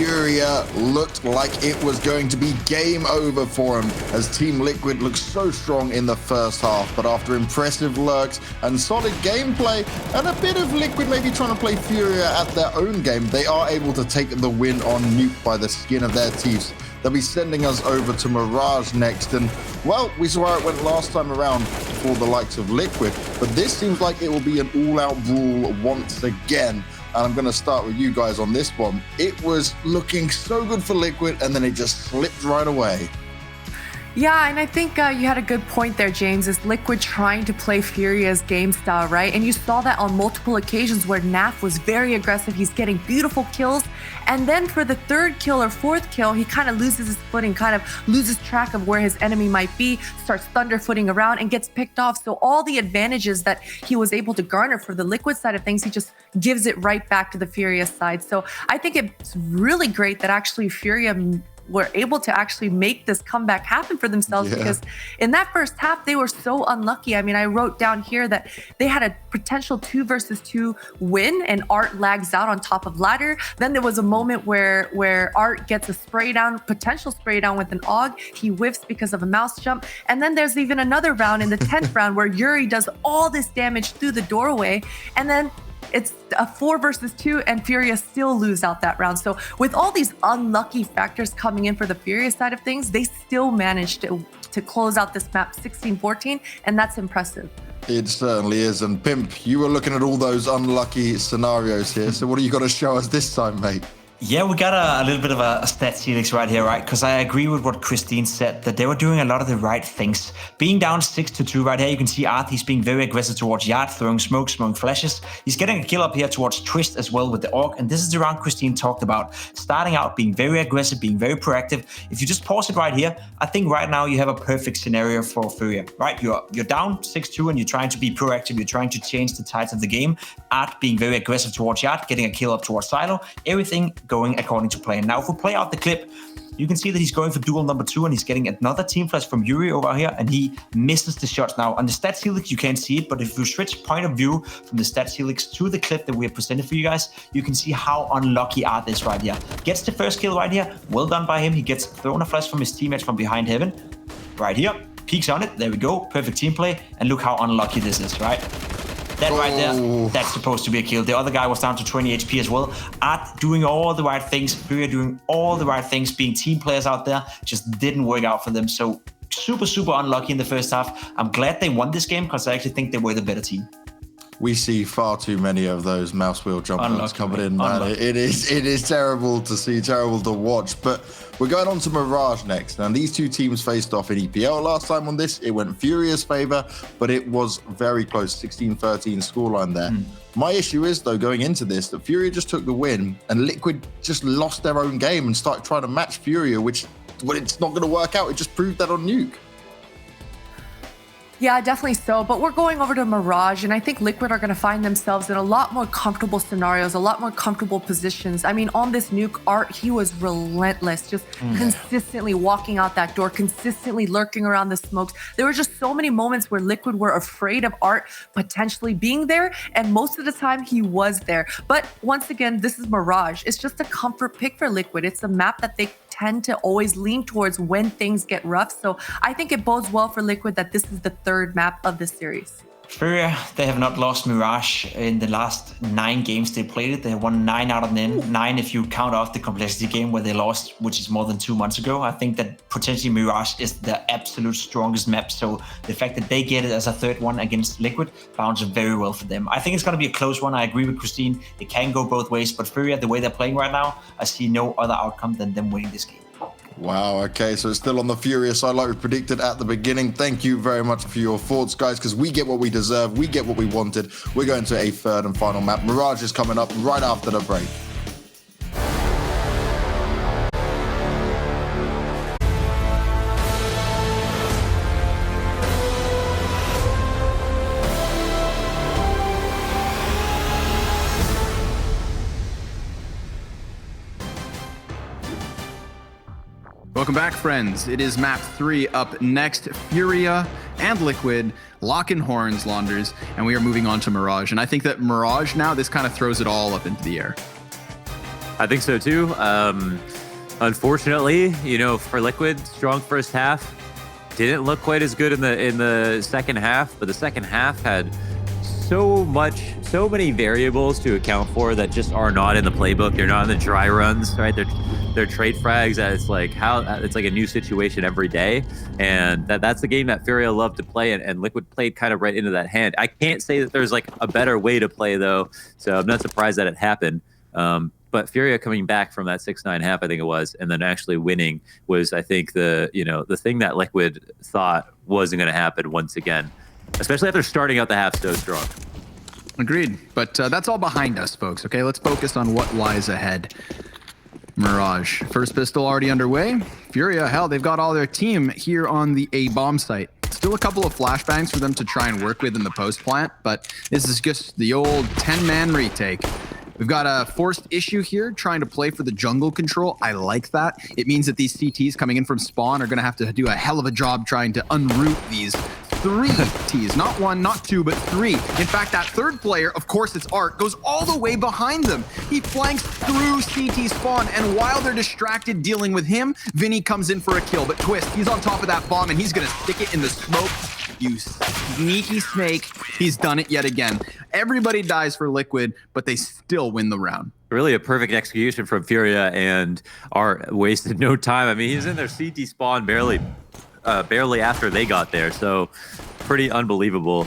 FURIA looked like it was going to be game over for him as Team Liquid looked so strong in the first half. But after impressive lurks and solid gameplay and a bit of Liquid maybe trying to play FURIA at their own game, they are able to take the win on Nuke by the skin of their teeth. They'll be sending us over to Mirage next. And, well, we saw how it went last time around for the likes of Liquid. But this seems like it will be an all-out brawl once again. And I'm going to start with you guys on this one. It was looking so good for Liquid, and then it just slipped right away. Yeah, and I think you had a good point there, James, is Liquid trying to play FURIA's game style, right? And you saw that on multiple occasions where Naf was very aggressive. He's getting beautiful kills. And then for the third kill or fourth kill, he kind of loses his footing, kind of loses track of where his enemy might be, starts thunderfooting around and gets picked off. So all the advantages that he was able to garner for the Liquid side of things, he just gives it right back to the FURIA side. So I think it's really great that actually FURIA were able to actually make this comeback happen for themselves, because in that first half, they were so unlucky. I mean, I wrote down here that they had a potential 2 versus 2 win and Art lags out on top of ladder. Then there was a moment where Art gets a spray down, potential spray down with an AUG. He whiffs because of a mouse jump. And then there's even another round in the 10th round where Yuri does all this damage through the doorway. And then it's a 4 versus 2 and FURIA still lose out that round. So with all these unlucky factors coming in for the FURIA side of things, they still managed to close out this map 16-14, and that's impressive. It certainly is. And Pimp, you were looking at all those unlucky scenarios here. So what do you got to show us this time, mate? Yeah, we got a little bit of a stat helix right here, right? Because I agree with what Christine said, that they were doing a lot of the right things. Being down 6-2 right here, you can see Art, he's being very aggressive towards Yard, throwing smoke, flashes. He's getting a kill up here towards Twist as well with the AUG. And this is the round Christine talked about. Starting out, being very aggressive, being very proactive. If you just pause it right here, I think right now you have a perfect scenario for FURIA, right? You're down 6-2 and you're trying to be proactive. You're trying to change the tides of the game. Art being very aggressive towards Yard, getting a kill up towards Silo. Everything going according to plan. Now, if we play out the clip, you can see that he's going for duel number 2 and he's getting another team flash from Yuri over here, and he misses the shots. Now, on the stats helix, you can't see it, but if you switch point of view from the stats helix to the clip that we have presented for you guys, you can see how unlucky Art is right here. Gets the first kill right here. Well done by him. He gets thrown a flash from his teammates from behind heaven. Right here. Peeks on it. There we go. Perfect team play. And look how unlucky this is, right? That right there, that's supposed to be a kill. The other guy was down to 20 HP as well. Art doing all the right things. FURIA doing all the right things. Being team players out there just didn't work out for them. So super unlucky in the first half. I'm glad they won this game because I actually think they were the better team. We see far too many of those mouse wheel jumpers coming in, man. It is terrible to see, terrible to watch. But we're going on to Mirage next. Now, these two teams faced off in EPL last time on this. It went FURIA's favor, but it was very close, 16-13 scoreline there. My issue is, though, going into this, that FURIA just took the win and Liquid just lost their own game and started trying to match FURIA, which, well, it's not going to work out. It just proved that on Nuke. Yeah, definitely so. But we're going over to Mirage, and I think Liquid are going to find themselves in a lot more comfortable scenarios, a lot more comfortable positions. I mean, on this Nuke, Art, he was relentless, just consistently walking out that door, consistently lurking around the smokes. There were just so many moments where Liquid were afraid of Art potentially being there, and most of the time he was there. But once again, this is Mirage. It's just a comfort pick for Liquid. It's a map that they tend to always lean towards when things get rough. So I think it bodes well for Liquid that this is the third map of the series. FURIA, they have not lost Mirage in the last 9 games they played it. They have won 9 out of 9 if you count off the complexity game where they lost, which is more than 2 months ago. I think that potentially Mirage is the absolute strongest map. So the fact that they get it as a third one against Liquid bounds very well for them. I think it's going to be a close one. I agree with Christine. It can go both ways, but FURIA, the way they're playing right now, I see no other outcome than them winning this game. Wow, okay, so it's still on the FURIA side like we predicted at the beginning. Thank you very much for your thoughts, guys, because we get what we deserve, we get what we wanted. We're going to a third and final map. Mirage is coming up right after the break. Welcome back, friends. It is map 3 up next. FURIA and Liquid locking horns, Launders, and we are moving on to Mirage. And I think that Mirage now, this kind of throws it all up into the air. I think so too. Unfortunately, for Liquid, strong first half. Didn't look quite as good in the second half, but the second half had so many variables to account for that just are not in the playbook. They're not in the dry runs, right? They're trade frags. It's like a new situation every day, and that's the game that FURIA loved to play, and Liquid played kind of right into that hand. I can't say that there's like a better way to play though, so I'm not surprised that it happened. But FURIA coming back from that 6-9 half, I think it was, and then actually winning was, I think, the thing that Liquid thought wasn't going to happen once again, especially after starting out the half so strong. Agreed. But that's all behind us, folks. Okay, let's focus on what lies ahead. Mirage, first pistol already underway. FURIA, hell, they've got all their team here on the A bomb site. Still a couple of flashbangs for them to try and work with in the post plant, but this is just the old 10-man retake. We've got a forced issue here, trying to play for the jungle control. I like that. It means that these CTs coming in from spawn are going to have to do a hell of a job trying to unroot these 3 Ts. Not 1, not 2, but 3. In fact, that third player, of course it's Art, goes all the way behind them. He flanks through CT spawn, and while they're distracted dealing with him, Vinny comes in for a kill. But Twist, he's on top of that bomb, and he's going to stick it in the smoke. You sneaky snake. He's done it yet again. Everybody dies for Liquid, but they still win the round. Really a perfect execution from FURIA, and Art wasted no time. I mean, he's in their CT spawn barely after they got there, so pretty unbelievable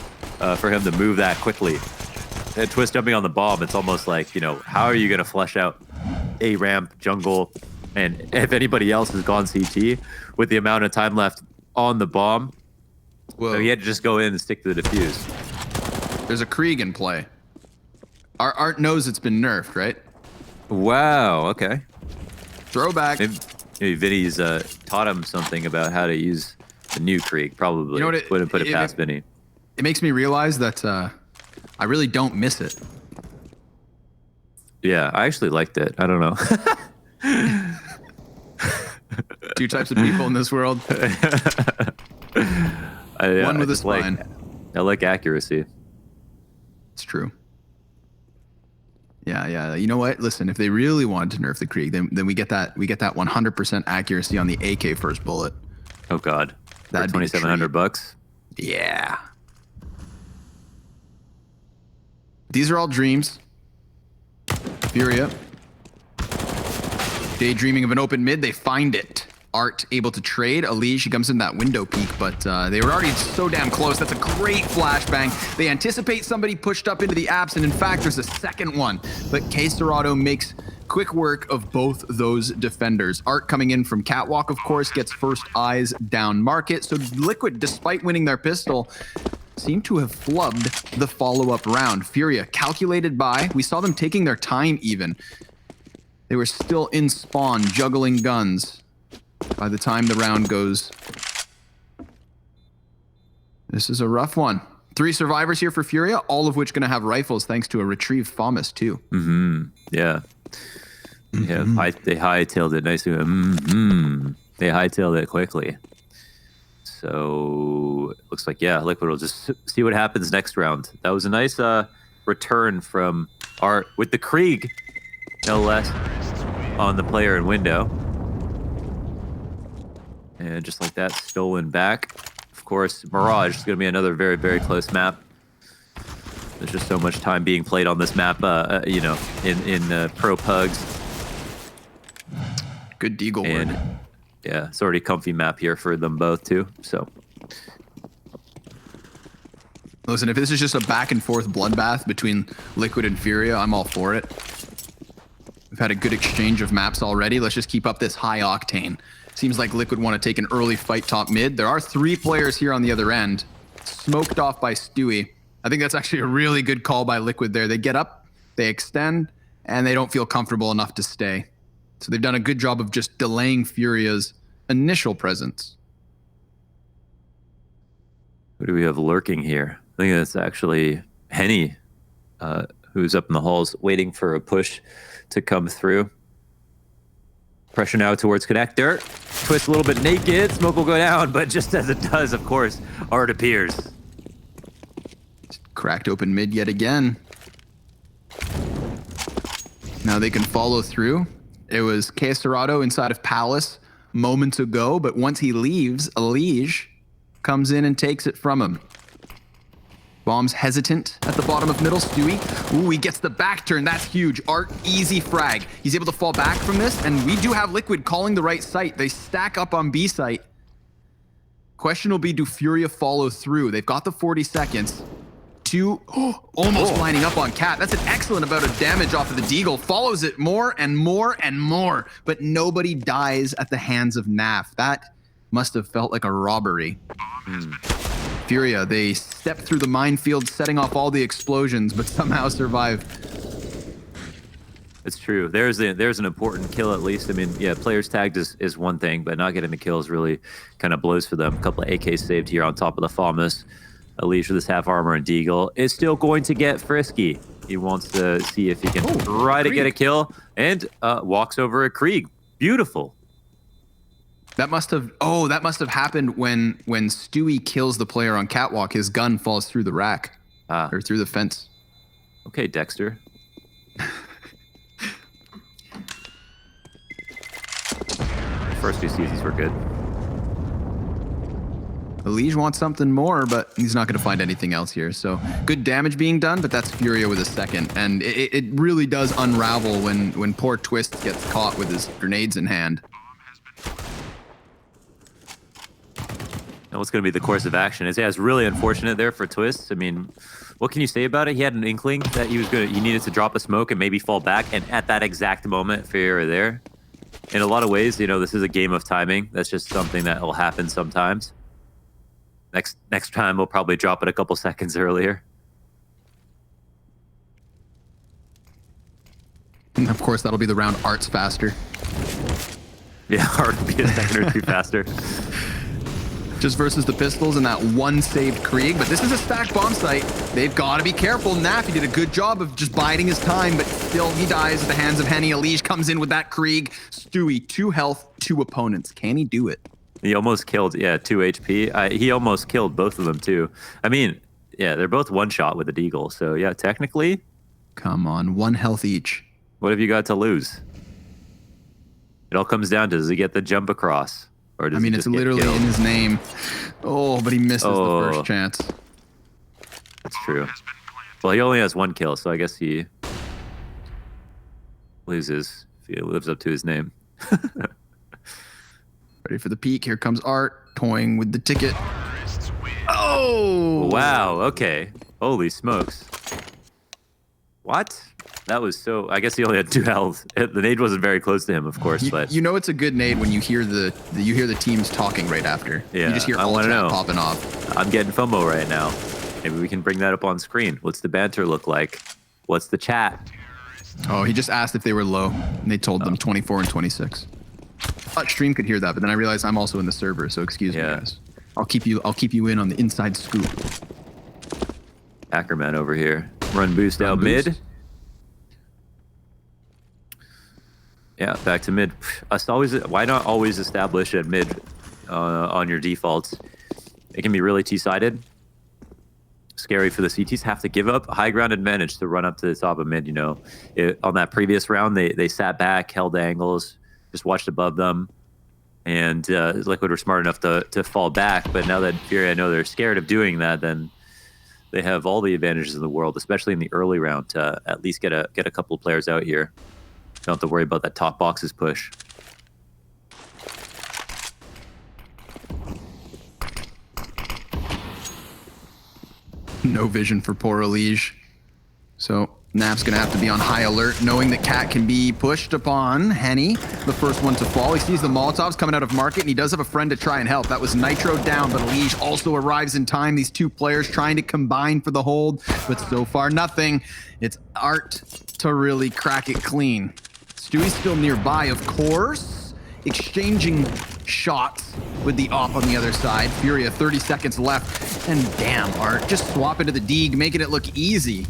for him to move that quickly. And Twist jumping on the bomb, it's almost like, how are you going to flesh out a ramp, jungle, and if anybody else has gone CT with the amount of time left on the bomb, so he had to just go in and stick to the defuse. There's a Krieg in play. Art knows it's been nerfed, right? Wow, okay. Throwback. Maybe Vinny's taught him something about how to use the new Krieg, probably. Wouldn't put it past Vinny. It makes me realize that I really don't miss it. Yeah, I actually liked it. I don't know. 2 types of people in this world. One with a spine. I like accuracy. It's true. Yeah. You know what? Listen, if they really wanted to nerf the Krieg, then we get that 100% accuracy on the AK first bullet. Oh God, that'd be $2,700. Yeah. These are all dreams. FURIA. Daydreaming of an open mid, they find it. Art able to trade. Ali, she comes in that window peek, but they were already so damn close. That's a great flashbang. They anticipate somebody pushed up into the apps, and in fact, there's a second one. But K Serrato makes quick work of both those defenders. Art coming in from Catwalk, of course, gets first eyes down market. So Liquid, despite winning their pistol, seem to have flubbed the follow-up round. FURIA, calculated by. We saw them taking their time even. They were still in spawn, juggling guns. By the time the round goes, this is a rough one. 3 survivors here for FURIA, all of which going to have rifles thanks to a retrieved FAMAS too. Yeah. Yeah, they hightailed it nicely. They hightailed it quickly. So it looks like, Liquid will just see what happens next round. That was a nice return from Art with the Krieg, no less, on the player in window. And just like that, stolen back. Of course, Mirage is going to be another very, very close map. There's just so much time being played on this map, in pro pugs. Good deagle and, word. Yeah, it's already a comfy map here for them both, too. So, listen, if this is just a back and forth bloodbath between Liquid and FURIA, I'm all for it. We've had a good exchange of maps already. Let's just keep up this high octane. Seems like Liquid want to take an early fight top mid. There are 3 players here on the other end. Smoked off by Stewie. I think that's actually a really good call by Liquid there. They get up, they extend, and they don't feel comfortable enough to stay. So they've done a good job of just delaying FURIA's initial presence. Who do we have lurking here? I think that's actually Henny, who's up in the halls waiting for a push to come through. Pressure now towards connector. Twist a little bit naked. Smoke will go down, but just as it does, of course, Art appears. Cracked open mid yet again. Now they can follow through. It was Caesarado inside of Palace moments ago, but once he leaves, Elige comes in and takes it from him. Bomb's hesitant at the bottom of middle. Stewie, ooh, he gets the back turn. That's huge. Art, easy frag. He's able to fall back from this, and we do have Liquid calling the right site. They stack up on B site. Question will be, do Furia follow through? They've got the 40 seconds. Almost lining up on Cat. That's an excellent amount of damage off of the Deagle. Follows it more and more and more, but nobody dies at the hands of Naf. That must have felt like a robbery. Furia, they step through the minefield, setting off all the explosions, but somehow survive. It's true. There's an important kill at least. I mean, yeah, players tagged is one thing, but not getting the kills really kind of blows for them. A couple of AKs saved here on top of the Famas. Elige with his half armor and Deagle is still going to get frisky. He wants to see if he can try to get a kill and walks over a Krieg. Beautiful. That must have happened when Stewie kills the player on Catwalk. His gun falls through the rack or through the fence. Okay, Dexter. First few seasons were good. Elige wants something more, but he's not going to find anything else here. So good damage being done, but that's Furia with a second. And it really does unravel when poor Twist gets caught with his grenades in hand. And what's going to be the course of action? It's really unfortunate there for Twist. I mean, what can you say about it? He had an inkling that he needed to drop a smoke and maybe fall back. And at that exact moment, Furia there. In a lot of ways, this is a game of timing. That's just something that will happen sometimes. Next time, we'll probably drop it a couple seconds earlier. And of course, that'll be the round Art's faster. Yeah, Art will be a second or two faster. Just versus the pistols and that one saved Krieg. But this is a stacked bomb site. They've got to be careful. Nafi did a good job of just biding his time, but still he dies at the hands of Henny. Elige comes in with that Krieg. Stewie, 2 health, 2 opponents. Can he do it? He almost killed, 2 HP. He almost killed both of them, too. I mean, yeah, they're both one-shot with the Deagle. So, yeah, technically... Come on, 1 health each. What have you got to lose? It all comes down to, does he get the jump across? Or does it's literally in his name. Oh, but he misses the first chance. That's true. Well, he only has 1 kill, so I guess he loses if he lives up to his name. Ready for the peak. Here comes Art, toying with the ticket. Oh! Wow, okay. Holy smokes. What? That was so... I guess he only had 2 health. The nade wasn't very close to him, of course, but... You know it's a good nade when you hear the teams talking right after. Yeah, you just hear all chat popping off. I'm getting FOMO right now. Maybe we can bring that up on screen. What's the banter look like? What's the chat? Oh, he just asked if they were low, and they told them 24 and 26. I thought stream could hear that, but then I realized I'm also in the server, so excuse me, guys. I'll keep you in on the inside scoop. Hackerman over here. Run boost out mid. Yeah, back to mid. Why not always establish at mid on your defaults? It can be really T-sided. Scary for the CTs. Have to give up high ground advantage to run up to the top of mid. On that previous round, they sat back, held angles, just watched above them, and Liquid were smart enough to fall back. But now that Furia, I know they're scared of doing that, then they have all the advantages in the world, especially in the early round, to at least get a couple of players out here. Don't have to worry about that top boxes push. No vision for poor Elige. So Naf's going to have to be on high alert, knowing that Cat can be pushed upon. Henny, the first one to fall. He sees the Molotovs coming out of market, and he does have a friend to try and help. That was Nitro down, but Elige also arrives in time. These 2 players trying to combine for the hold, but so far nothing. It's Art to really crack it clean. Stewie's still nearby, of course, exchanging shots with the op on the other side. Furia, 30 seconds left, and damn, Art, just swap into the Deeg, making it look easy.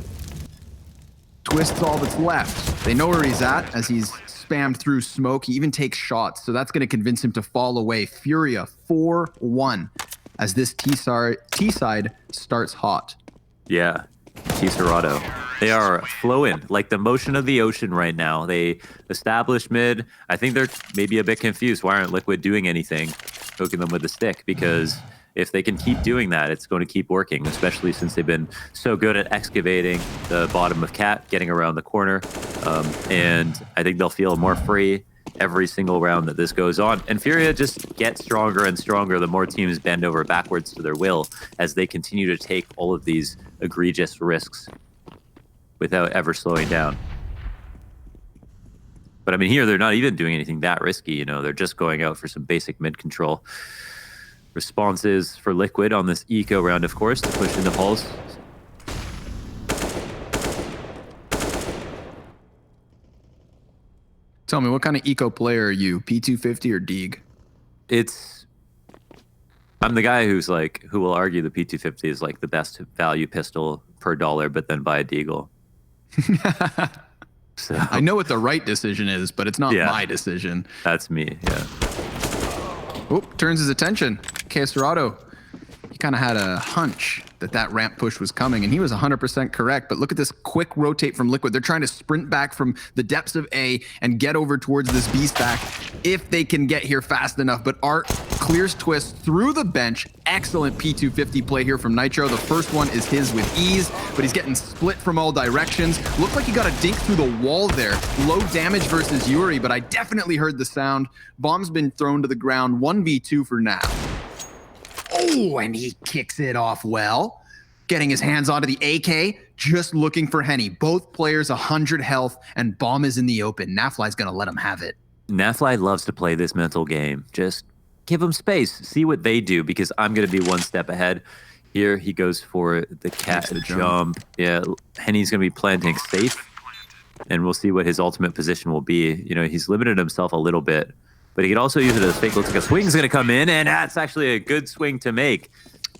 Twist's all that's left. They know where he's at as he's spammed through smoke. He even takes shots, so that's going to convince him to fall away. Furia, 4-1, as this T-side starts hot. Yeah, T-Serrato. They are flowing like the motion of the ocean right now. They established mid. I think they're maybe a bit confused. Why aren't Liquid doing anything, poking them with the stick? Because if they can keep doing that, it's going to keep working, especially since they've been so good at excavating the bottom of Cat, getting around the corner. And I think they'll feel more free every single round that this goes on. And FURIA just gets stronger and stronger the more teams bend over backwards to their will as they continue to take all of these egregious risks without ever slowing down. But I mean, here they're not even doing anything that risky. You know, they're just going out for some basic mid control. Responses for Liquid on this eco round, of course, to push into Pulse. Tell me, what kind of eco player are you? P250 or Deeg? I'm the guy who will argue the P250 is like the best value pistol per dollar, but then buy a Deagle. So I know what the right decision is, but it's not my decision. That's me, yeah. Oop, turns his attention. Caserado, he kind of had a hunch that ramp push was coming, and he was 100% correct. But look at this quick rotate from Liquid. They're trying to sprint back from the depths of A and get over towards this B stack if they can get here fast enough. But Art clears Twist through the bench. Excellent P250 play here from Nitro. The first one is his with ease, but he's getting split from all directions. Looked like he got a dink through the wall there. Low damage versus Yuri, but I definitely heard the sound. Bomb's been thrown to the ground. 1v2 for now. Oh, and he kicks it off well. Getting his hands onto the AK, just looking for Henny. Both players 100 health, and Bomb is in the open. Nafly's gonna let him have it. Nafly loves to play this mental game. Just give him space. See what they do, because I'm going to be one step ahead. Here he goes for the cat jump. Yeah, Henny's going to be planting safe, and we'll see what his ultimate position will be. You know, he's limited himself a little bit, but he could also use it as fake. Looks like a swing's going to come in, and that's actually a good swing to make.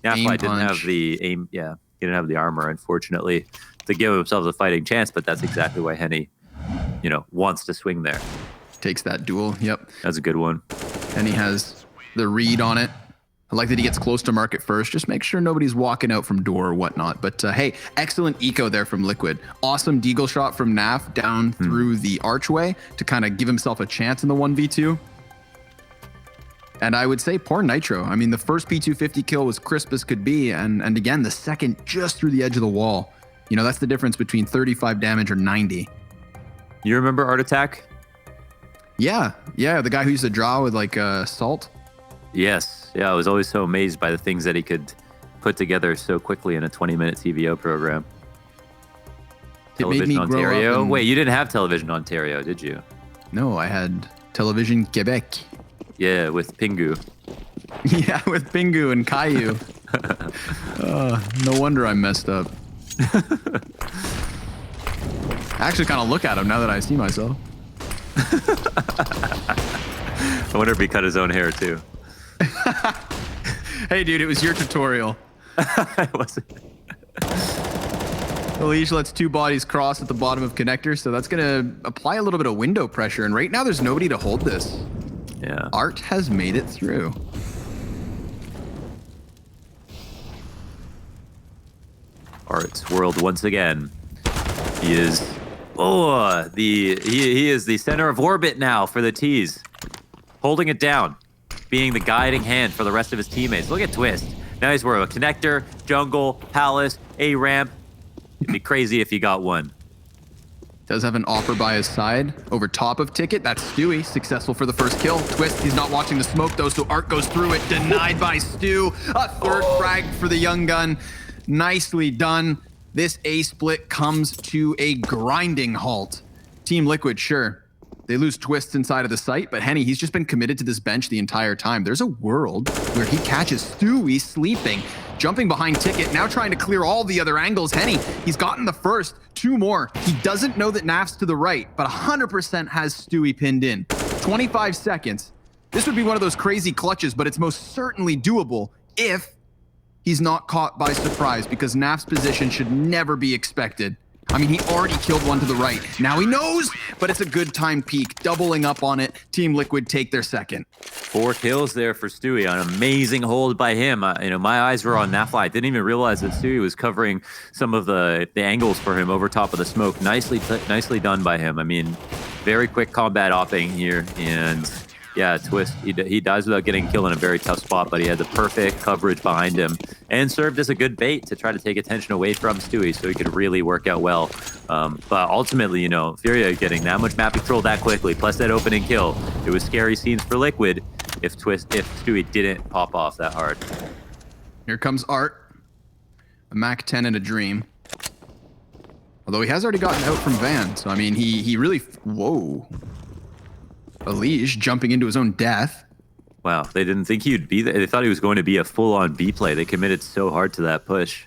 Nafly didn't have the aim. Yeah, he didn't have the armor, unfortunately, to give himself a fighting chance, but that's exactly why Henny, you know, wants to swing there. Takes that duel. Yep. That's a good one. And he has the read on it. I like that he gets close to market first. Just make sure nobody's walking out from door or whatnot. But hey, excellent eco there from Liquid. Awesome deagle shot from Naf down through the archway to kind of give himself a chance in the 1v2. And I would say poor Nitro. I mean, the first P250 kill was crisp as could be. And again, the second just through the edge of the wall. You know, that's the difference between 35 damage or 90. You remember Art Attack? Yeah, the guy who used to draw with like salt. Yes, yeah, I was always so amazed by the things that he could put together so quickly in a 20-minute TVO program. Television Ontario. Wait, you didn't have Television Ontario, did you? No, I had Television Quebec. Yeah, with Pingu. Yeah, with Pingu and Caillou. No wonder I messed up. I actually kind of look at him now that I see myself. I wonder if he cut his own hair too. Hey dude, it was your tutorial. It wasn't. Elish lets two bodies cross at the bottom of connector, so that's gonna apply a little bit of window pressure, and right now there's nobody to hold this. Yeah. Art has made it through. Art's world once again. He is he is the center of orbit now for the T's. Holding it down, being the guiding hand for the rest of his teammates. Look at Twist. Now he's wearing a connector, jungle, palace, A ramp. It'd be crazy if he got one. Does have an offer by his side over top of Ticket. That's Stewie, successful for the first kill. Twist, he's not watching the smoke though, so Art goes through it. Denied by Stu. A third frag for the young gun. Nicely done. This A split comes to a grinding halt. Team Liquid, sure, they lose Twist inside of the site, but Henny, he's just been committed to this bench the entire time. There's a world where he catches Stewie sleeping, jumping behind Ticket, now trying to clear all the other angles. Henny, he's gotten the first, two more. He doesn't know that Naf's to the right, but 100% has Stewie pinned in. 25 seconds. This would be one of those crazy clutches, but it's most certainly doable if he's not caught by surprise, because Naf's position should never be expected. I mean, he already killed one to the right. Now he knows, but it's a good time peek. Doubling up on it. Team Liquid take their second. 4 kills there for Stewie. An amazing hold by him. My eyes were on that fly. I didn't even realize that Stewie was covering some of the angles for him over top of the smoke. Nicely done by him. I mean, very quick combat opping here, and yeah, Twist, he dies without getting killed in a very tough spot, but he had the perfect coverage behind him and served as a good bait to try to take attention away from Stewie so he could really work out well. But ultimately, FURIA getting that much map control that quickly, plus that opening kill, it was scary scenes for Liquid if Stewie didn't pop off that hard. Here comes Art, a Mac 10 and a Dream. Although he has already gotten out from Van, so I mean, he really, whoa. Elige jumping into his own death. Wow, they didn't think he'd be there. They thought he was going to be a full-on B play. They committed so hard to that push.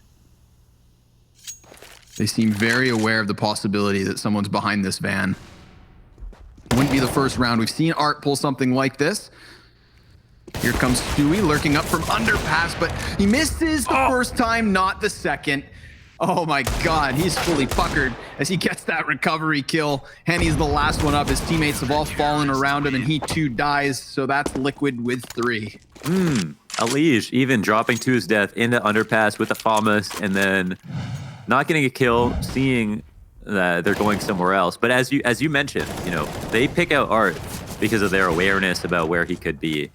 They seem very aware of the possibility that someone's behind this van. Wouldn't be the first round. We've seen Art pull something like this. Here comes Stewie lurking up from underpass, but he misses the first time, not the second. Oh my God, he's fully puckered as he gets that recovery kill. Henny's the last one up. His teammates have all fallen around him and he too dies. So that's Liquid with 3. Elige even dropping to his death into underpass with the FAMAS and then not getting a kill, seeing that they're going somewhere else. But as you mentioned, they pick out Art because of their awareness about where he could be,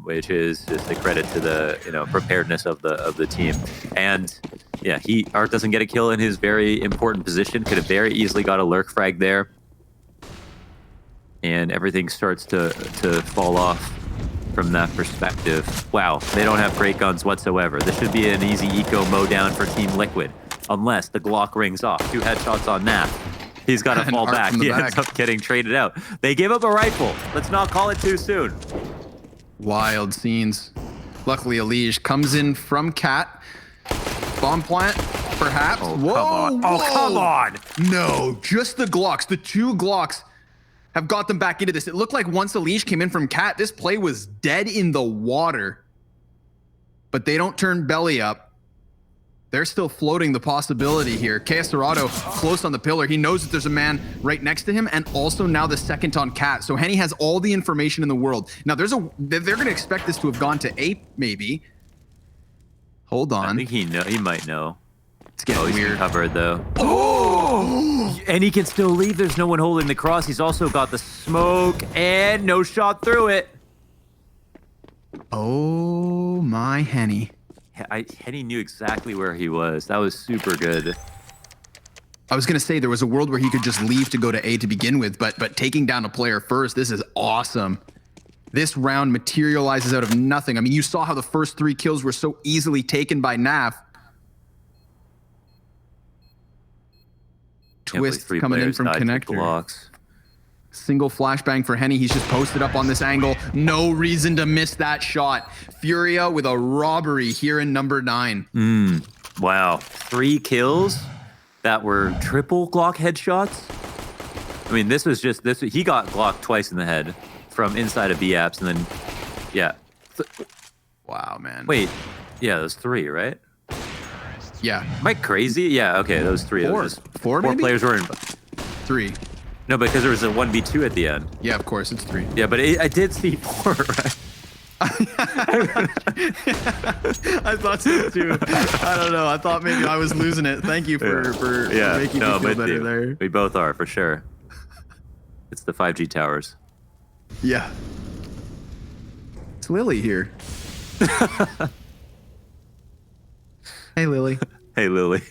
which is just a credit to the preparedness of the team. And yeah, Art doesn't get a kill in his very important position. Could have very easily got a lurk frag there, and everything starts to fall off from that perspective. Wow, they don't have great guns whatsoever. This should be an easy eco mow down for Team Liquid, unless the Glock rings off. 2 headshots on Nap. He's got to fall back. He ends up getting traded out. They give up a rifle. Let's not call it too soon. Wild scenes. Luckily, Elige comes in from Cat. Bomb plant, perhaps. Oh, whoa, come on. whoa. Oh, come on. No, just the Glocks. The 2 Glocks have got them back into this. It looked like once Elige came in from Cat, this play was dead in the water. But they don't turn belly up. They're still floating the possibility here. KS Dorado close on the pillar. He knows that there's a man right next to him, and also now the second on Cat. So Henny has all the information in the world. Now they're going to expect this to have gone to A, maybe. Hold on. I think he might know. It's getting He's weird. covered though. Oh! And he can still leave. There's no one holding the cross. He's also got the smoke and no shot through it. Oh my Henny. Henny knew exactly where he was. That was super good. I was going to say there was a world where he could just leave to go to A to begin with, but taking down a player first, this is awesome. This round materializes out of nothing. I mean, you saw how the first 3 kills were so easily taken by Naf. Twist coming in from connector. Single flashbang for Henny. He's just posted up on this angle. No reason to miss that shot. FURIA with a robbery here in number 9. Wow. 3 kills that were triple Glock headshots. I mean, this was just this. He got Glock twice in the head from inside of B-apps, and then, yeah. Wow, man. Wait, yeah, those 3, right? Yeah. Am I crazy? Yeah, okay, those 3. 4. Four maybe? Players were in. 3. No, because there was a 1v2 at the end. Yeah, of course, it's 3. Yeah, but I did see 4, right? I thought so too. I don't know. I thought maybe I was losing it. Thank you for making me feel better there. We both are, for sure. It's the 5G towers. Yeah. It's Lily here. Hey, Lily. Hey, Lily.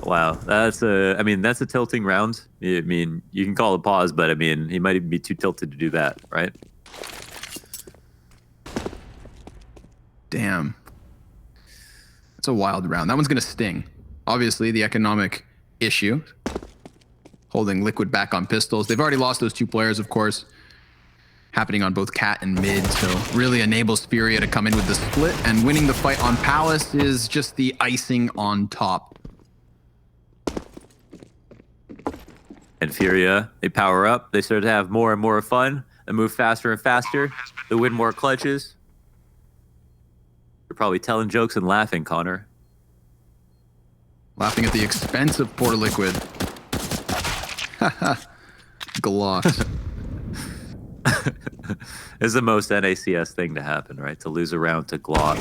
Wow, that's a tilting round. I mean, you can call it pause, but I mean, he might even be too tilted to do that, right? Damn. That's a wild round. That one's going to sting. Obviously, the economic issue. Holding Liquid back on pistols. They've already lost those 2 players, of course. Happening on both Cat and mid, so really enables FURIA to come in with the split, and winning the fight on Palace is just the icing on top. And FURIA, they power up. They start to have more and more fun. They move faster and faster. They win more clutches. You're probably telling jokes and laughing, Connor. Laughing at the expense of poor Liquid. Glocked. It's the most NACS thing to happen, right? To lose a round to Glock.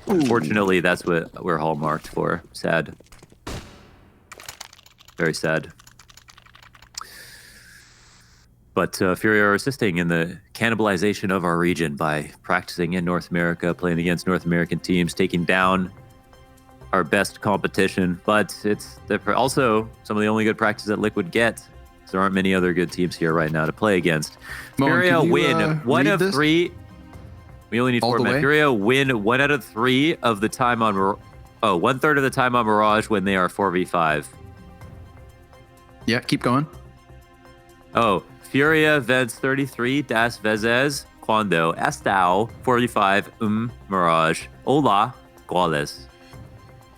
Unfortunately, that's what we're hallmarked for. Sad. Very sad. But FURIA are assisting in the cannibalization of our region by practicing in North America, playing against North American teams, taking down our best competition. But they're also some of the only good practice that Liquid get. There aren't many other good teams here right now to play against. FURIA win 1 of 3. We only need 4 men. FURIA win 1 out of 3 of the time on 1/3 of the time on Mirage when they are 4v5. Yeah, keep going. Oh, FURIA vence 33 das vezes cuando estão 45 Mirage. Hola, goles.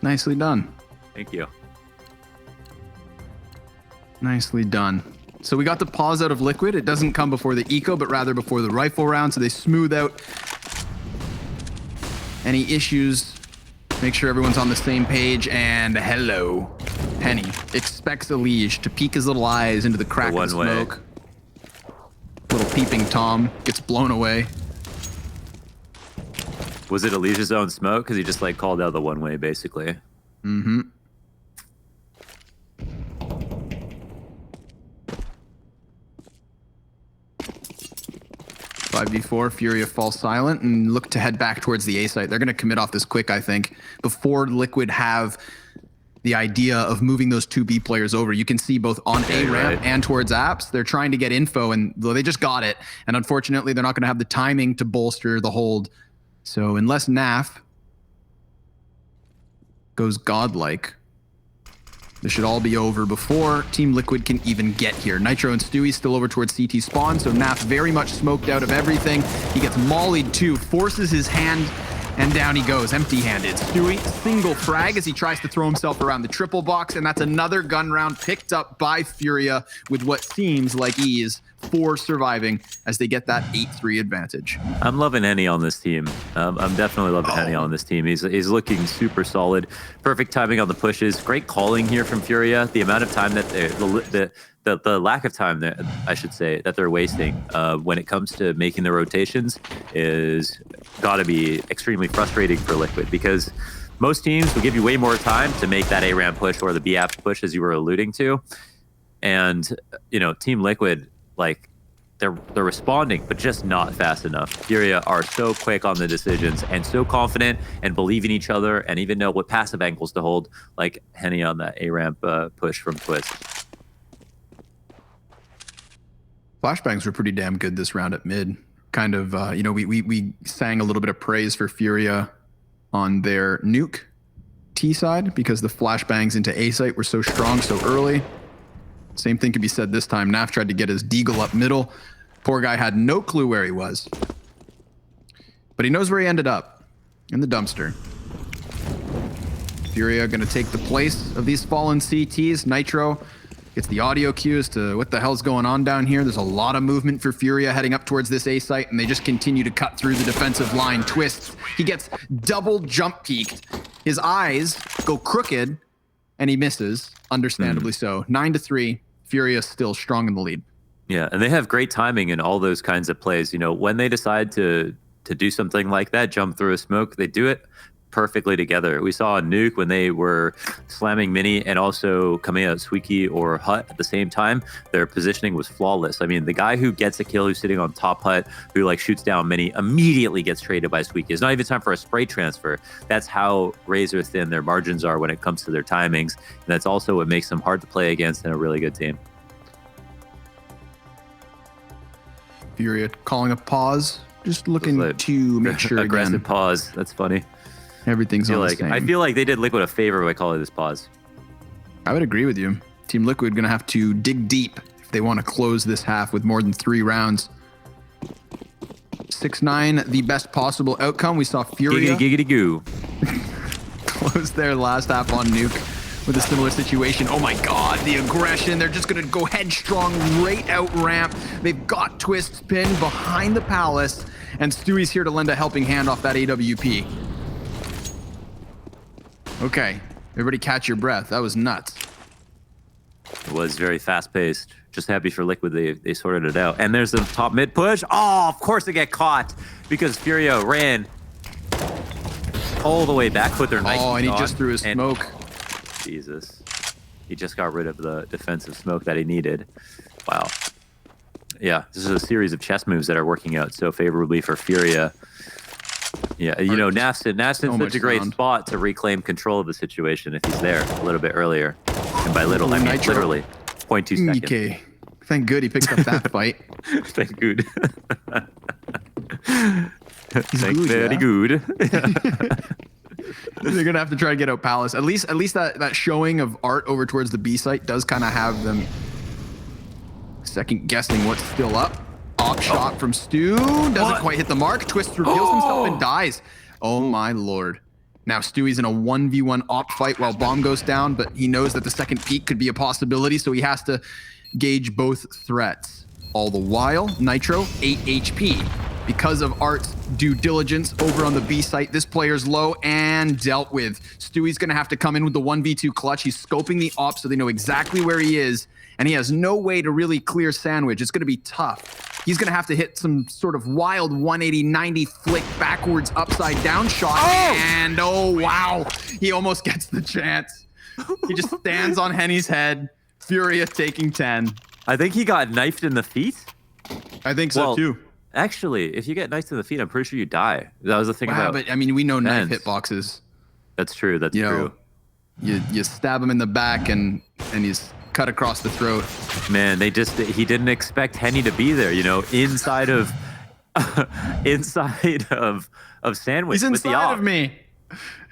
Nicely done. Thank you. Nicely done. So we got the pause out of Liquid. It doesn't come before the eco, but rather before the rifle round. So they smooth out any issues, make sure everyone's on the same page. And hello, Penny expects Elige to peek his little eyes into the crack of the smoke. Little peeping Tom gets blown away. Was it Elige's own smoke? Because he just like called out the one way, basically. Mm-hmm. 5v4, FURIA fall silent and look to head back towards the A site. They're going to commit off this quick, I think, before Liquid have the idea of moving those 2 B players over. You can see both on A ramp and towards apps, they're trying to get info, and they just got it. And unfortunately, they're not going to have the timing to bolster the hold. So unless NAF goes godlike, this should all be over before Team Liquid can even get here. Nitro and Stewie still over towards CT spawn, so Naf very much smoked out of everything. He gets mollied too, forces his hand, and down he goes, empty-handed. Stewie, single frag as he tries to throw himself around the triple box, and that's another gun round picked up by FURIA with what seems like ease for surviving as they get that 8-3 advantage. I'm loving Henny on this team. I'm definitely loving Henny on this team. He's looking super solid. Perfect timing on the pushes. Great calling here from FURIA. The amount of time that the lack of time that I should say that they're wasting when it comes to making the rotations is got to be extremely frustrating for Liquid, because most teams will give you way more time to make that A ramp push or the B app push, as you were alluding to. And Team Liquid, like, they're responding, but just not fast enough. FURIA are so quick on the decisions and so confident and believe in each other and even know what passive angles to hold, like Henny on that A ramp push from Twist. Flashbangs were pretty damn good this round at mid. Kind of, we sang a little bit of praise for FURIA on their nuke T side because the flashbangs into A site were so strong so early. Same thing could be said this time. Naf tried to get his deagle up middle. Poor guy had no clue where he was. But he knows where he ended up. In the dumpster. FURIA going to take the place of these fallen CTs. Nitro gets the audio cues to what the hell's going on down here. There's a lot of movement for FURIA heading up towards this A site, and they just continue to cut through the defensive line. Twists. He gets double jump peeked. His eyes go crooked, and he misses. Understandably so. 9-3. FURIA still strong in the lead. Yeah, and they have great timing in all those kinds of plays. When they decide to do something like that, jump through a smoke, they do it perfectly together. We saw a nuke when they were slamming Mini and also coming out Squeaky or Hut at the same time. Their positioning was flawless. I mean, the guy who gets a kill, who's sitting on top Hut, who shoots down Mini, immediately gets traded by Squeaky. It's not even time for a spray transfer. That's how razor thin their margins are when it comes to their timings. And that's also what makes them hard to play against in a really good team. FURIA calling a pause, just looking to make sure aggressive pause. That's funny. Everything's on the same. I feel like they did Liquid a favor by calling this pause. I would agree with you. Team Liquid going to have to dig deep if they want to close this half with more than 3 rounds. 6-9, the best possible outcome. We saw FURIA giggity goo close their last half on nuke with a similar situation. Oh my god, the aggression. They're just going to go headstrong right out ramp. They've got Twist pinned behind the palace, and Stewie's here to lend a helping hand off that AWP. Okay, Everybody catch your breath. That was nuts. It was very fast-paced. Just happy for Liquid they sorted it out. And there's the top mid push. Oh, of course they get caught because FURIA ran all the way back with their Nike. Oh, and he just threw his smoke. Jesus. He just got rid of the defensive smoke that he needed. Wow. Yeah, this is a series of chess moves that are working out so favorably for FURIA. Yeah, you know, Naf's in such a great spot to reclaim control of the situation if he's there a little bit earlier. And by little, I mean literally 0.2 seconds. Okay. Thank good he picked up that fight. Thank good. Thank very good. They're gonna have to try to get out Palace. At least that showing of Art over towards the B site does kind of have them second guessing what's still up. Op shot from Stu doesn't quite hit the mark. Twist reveals himself and dies. Oh my lord. Now Stewie's in a 1v1 op fight while bomb goes down, but he knows that the second peak could be a possibility, so he has to gauge both threats. All the while, Nitro 8 HP. Because of Art's due diligence over on the B site, this player's low and dealt with. Stewie's gonna have to come in with the 1v2 clutch. He's scoping the op so they know exactly where he is, and he has no way to really clear Sandwich. It's gonna be tough. He's gonna have to hit some sort of wild 180-90 flick backwards upside down shot. And oh wow, he almost gets the chance. He just stands on Henny's head. FURIA taking 10. I think he got knifed in the feet. I think so too. Actually, if you get knifed in the feet, I'm pretty sure you die. That was the thing about. But I mean, we know knife hitboxes. That's true. That's true. You stab him in the back and he's cut across the throat. Man, he didn't expect Henny to be there, you know, inside of Sandwich. He's with the inside op. of me.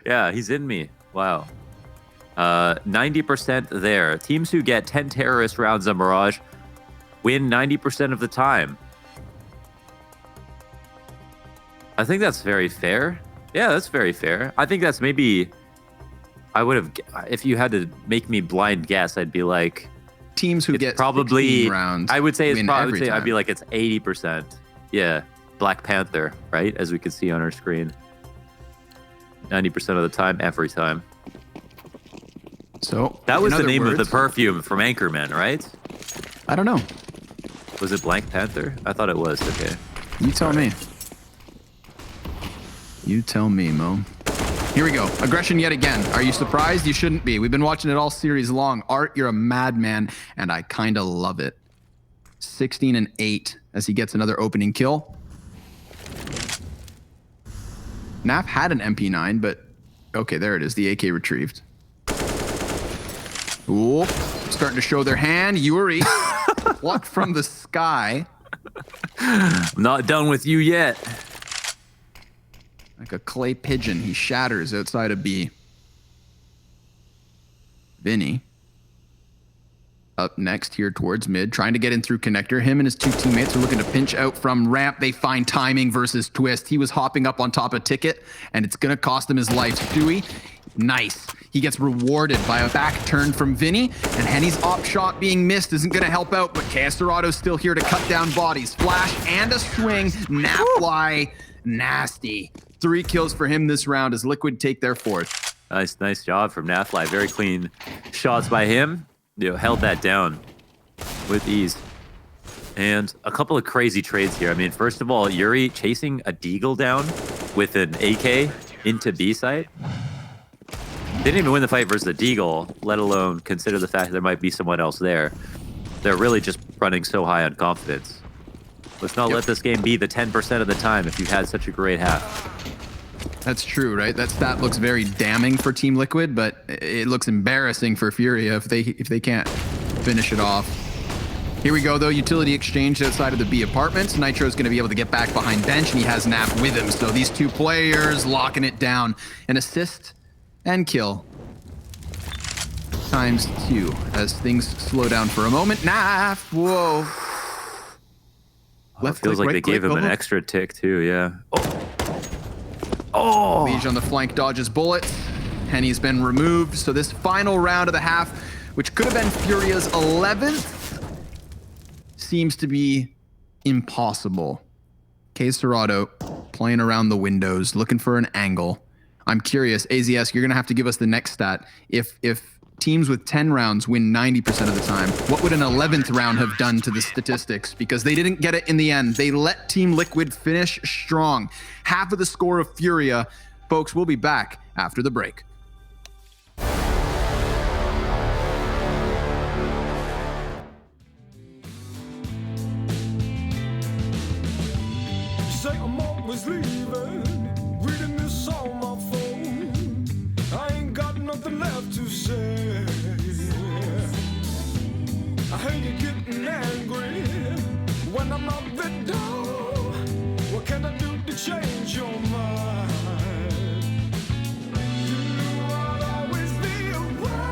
Yeah, he's in me. Wow. 90% there. Teams who get 10 terrorist rounds on Mirage win 90% of the time. I think that's very fair. Yeah, that's very fair. I think that's maybe... I would have, if you had to make me blind guess, I'd be like, teams who get probably 16 rounds. I would say it's probably. I'd be like it's 80%. Yeah, Black Panther, right? As we can see on our screen, 90% of the time, every time. So that was the name of the perfume from Anchorman, right? I don't know. Was it Black Panther? I thought it was. Okay. You tell me. You tell me, Mo. Here we go. Aggression yet again. Are you surprised? You shouldn't be. We've been watching it all series long. Art, you're a madman, and I kind of love it. 16 and 8 as he gets another opening kill. Naf had an MP9, but okay, there it is. The AK retrieved. Ooh, starting to show their hand. Yuri plucked from the sky. I'm not done with you yet. Like a clay pigeon, he shatters outside of B. Vinny. Up next here towards mid, trying to get in through connector. Him and his two teammates are looking to pinch out from ramp. They find timing versus Twist. He was hopping up on top of Ticket, and it's going to cost him his life. Stewie, nice. He gets rewarded by a back turn from Vinny, and Henny's op shot being missed isn't going to help out, but Castorato's still here to cut down bodies. Flash and a swing. Napfly, nasty. 3 kills for him this round as Liquid take their 4th. Nice job from Nafly. Very clean shots by him. Held that down with ease. And a couple of crazy trades here. I mean, first of all, Yuri chasing a Deagle down with an AK into B site. Didn't even win the fight versus the Deagle, let alone consider the fact there might be someone else there. They're really just running so high on confidence. Let's not let this game be the 10% of the time if you've had such a great half. That's true, right? That stat looks very damning for Team Liquid, but it looks embarrassing for FURIA if they can't finish it off. Here we go, though. Utility exchange outside of the B apartments. Nitro's going to be able to get back behind bench, and he has Naf with him. So these two players locking it down. An assist and kill. ×2 as things slow down for a moment. Naf, whoa. Left feels like they gave him an extra tick too, yeah. Oh! Liege on the flank dodges bullets. Henny's been removed, so this final round of the half, which could have been FURIA's 11th, seems to be impossible. Castorado playing around the windows, looking for an angle. I'm curious, AZS, you're going to have to give us the next stat. If teams with 10 rounds win 90% of the time, what would an 11th round have done to the statistics? Because they didn't get it in the end. They let Team Liquid finish strong. Half of the score of FURIA. Folks, we'll be back after the break. Say I'm always leaving, reading this on my phone. I ain't got nothing left to say. I hate you getting angry when I'm out the door. What can I do to change your mind? You know I'll always be away.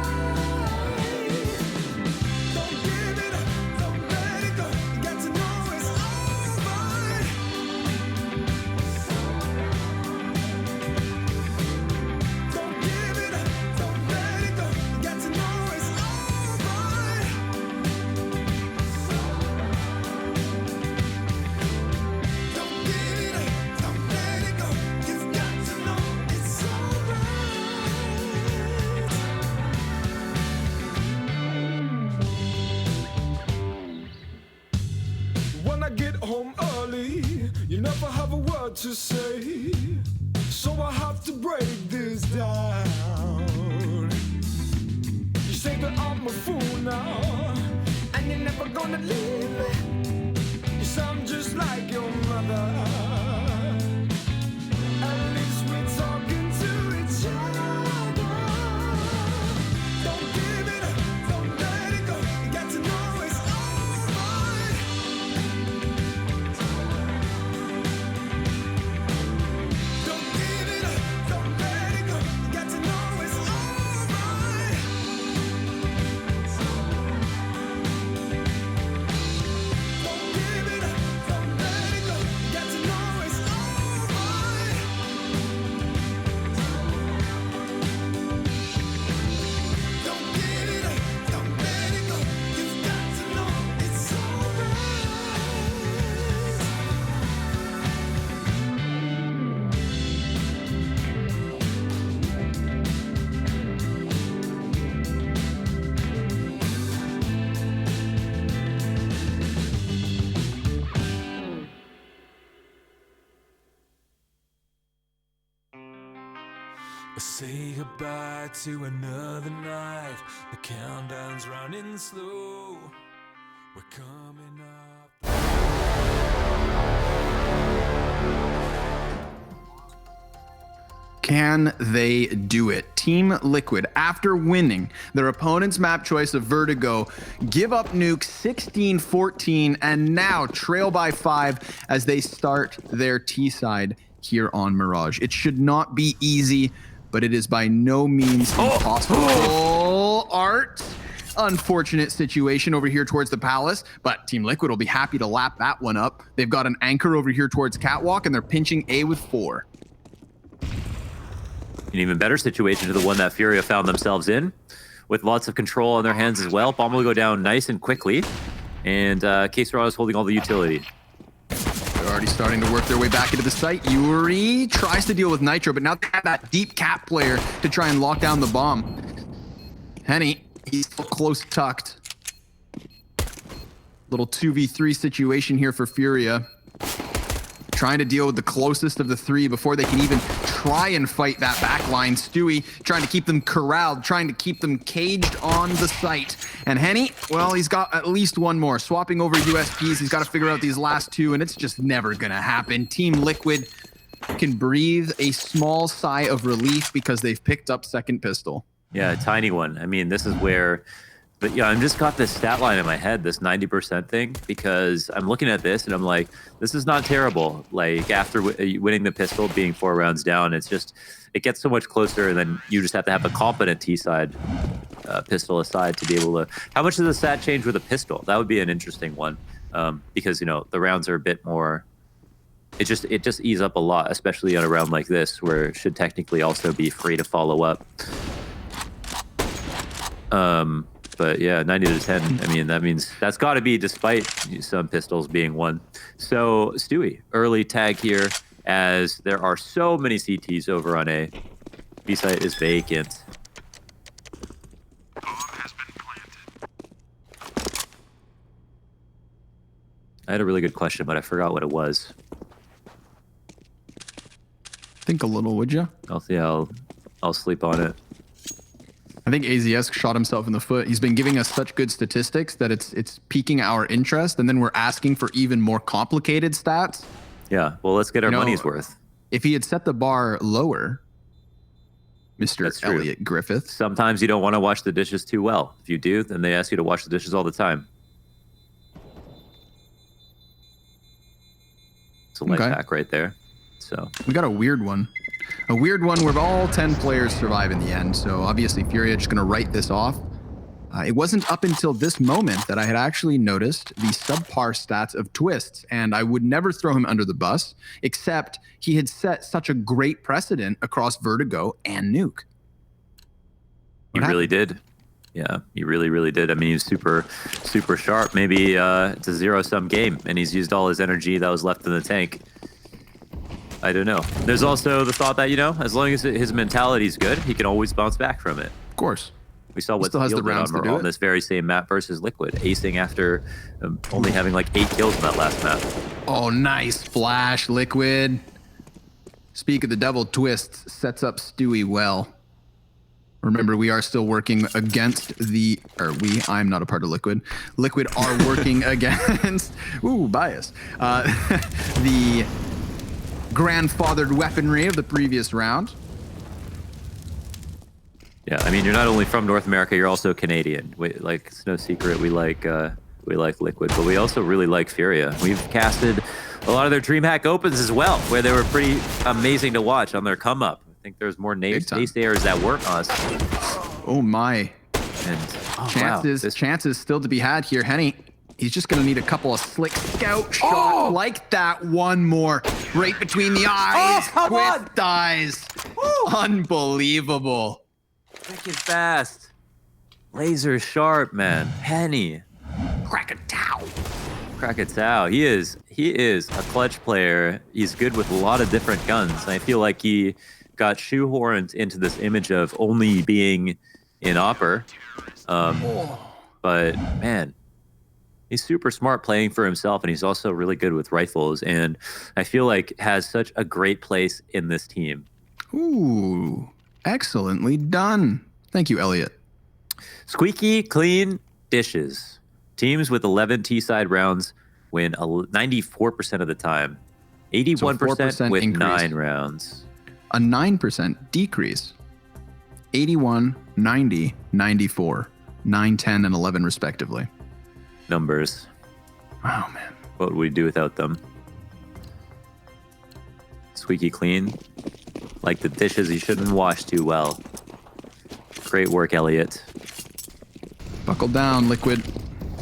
Don't give it up, don't let it go. You got to know it's alright. Don't give it up, don't let it go. You got to know it's alright. Don't give it up, don't let it go. You've got to know it's alright. When I get home early, you never have a word to say. So I have to break this down. You say that I'm a fool now, and you're never gonna leave me. You sound just like your mother. At least we're talking to each other. Don't give it up, don't let it go. You got to know it's alright. Don't give it up, don't let it go. You got to know it's alright. Don't give it up, don't let it go. You got to know it's alright. Don't give it up, don't let it go. You've got to know it's alright. Say goodbye to another night. The countdown's running slow. We're coming up. Can they do it? Team Liquid, after winning their opponent's map choice of Vertigo, give up nuke 16-14 and now trail by 5 as they start their T side here on Mirage. It should not be easy, but it is by no means impossible. Art, unfortunate situation over here towards the Palace, but Team Liquid will be happy to lap that one up. They've got an anchor over here towards Catwalk, and they're pinching A with 4. An even better situation to the one that FURIA found themselves in, with lots of control on their hands as well. Bomb will go down nice and quickly, and K-Star is holding all the utility. They're already starting to work their way back into the site. Yuri tries to deal with Nitro, but now they have that deep cap player to try and lock down the bomb. Henny, he's still close tucked. Little 2v3 situation here for FURIA. Trying to deal with the closest of the 3 before they can even try and fight that back line. Stewie trying to keep them corralled, trying to keep them caged on the site. And Henny, well, he's got at least one more. Swapping over USPs, he's got to figure out these last 2, and it's just never going to happen. Team Liquid can breathe a small sigh of relief because they've picked up second pistol. Yeah, a tiny one. I mean, this is where... But yeah, I've just got this stat line in my head, this 90% thing, because I'm looking at this and I'm like, this is not terrible. Like, after winning the pistol, being 4 rounds down, it's just, it gets so much closer, and then you just have to have a competent T-side pistol aside to be able to... How much does the stat change with a pistol? That would be an interesting one, because, you know, the rounds are a bit more... It just ease up a lot, especially on a round like this, where it should technically also be free to follow up. But yeah, 90 to 10. I mean, that means that's got to be despite some pistols being won. So Stewie, early tag here, as there are so many CTs over on A. B site is vacant. I had a really good question, but I forgot what it was. Think a little, would you? I'll sleep on it. I think AZS shot himself in the foot. He's been giving us such good statistics that it's piquing our interest, and then we're asking for even more complicated stats. Yeah, well, let's get our You know, money's worth. If he had set the bar lower, Mr. That's true. Elliot Griffith. Sometimes you don't want to wash the dishes too well. If you do, then they ask you to wash the dishes all the time. It's a life hack right there. So We got a weird one. A weird one where all 10 players survive in the end. So obviously FURIA just going to write this off. It wasn't up until this moment that I had actually noticed the subpar stats of Twists, and I would never throw him under the bus, except he had set such a great precedent across Vertigo and Nuke. he really did. Yeah, he really, really did. I mean, he's super, super sharp. Maybe it's a zero-sum game, and he's used all his energy that was left in the tank. I don't know. There's also the thought that, you know, as long as his mentality's good, he can always bounce back from it. Of course. We saw what Still has the rounds to do on it. this very same map versus Liquid, acing after only having like 8 kills in that last map. Oh, nice flash, Liquid. Speak of the devil, Twists sets up Stewie well. Remember, we are still working against I'm not a part of Liquid. Liquid are working against, bias, the grandfathered weaponry of the previous round. Yeah, I mean, you're not only from North America, you're also Canadian. It's no secret we like Liquid, but we also really like FURIA. We've casted a lot of their DreamHack Opens as well, where they were pretty amazing to watch on their come up. I think there's more naysayers that weren't us. Oh my. And chances still to be had here. Henny, he's just going to need a couple of slick scout shots like that. One more right between the eyes. Twist dies. Unbelievable. Wicked fast. Laser sharp, man. Henny. Krakatoa. He is a clutch player. He's good with a lot of different guns. And I feel like he got shoehorned into this image of only being in Opper. But man, he's super smart playing for himself, and he's also really good with rifles. And I feel like has such a great place in this team. Ooh, excellently done. Thank you, Elliot. Squeaky clean dishes. Teams with 11 T-side rounds win 94% of the time. 81% with increase. 9 rounds. A 9% decrease. 81, 90, 94. 9, 10, and 11 respectively. Numbers. Oh, man. What would we do without them? Squeaky clean. Like the dishes you shouldn't wash too well. Great work, Elliot. Buckle down, Liquid.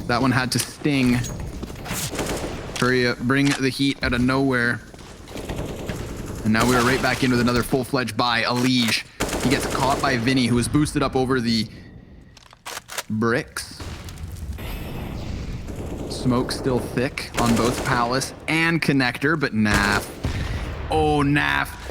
That one had to sting. FURIA bring the heat out of nowhere. And now we're right back in with another full-fledged buy. Elige. He gets caught by Vinny, who is boosted up over the bricks. Smoke still thick on both Palace and Connector, but Naf. Oh, Naf.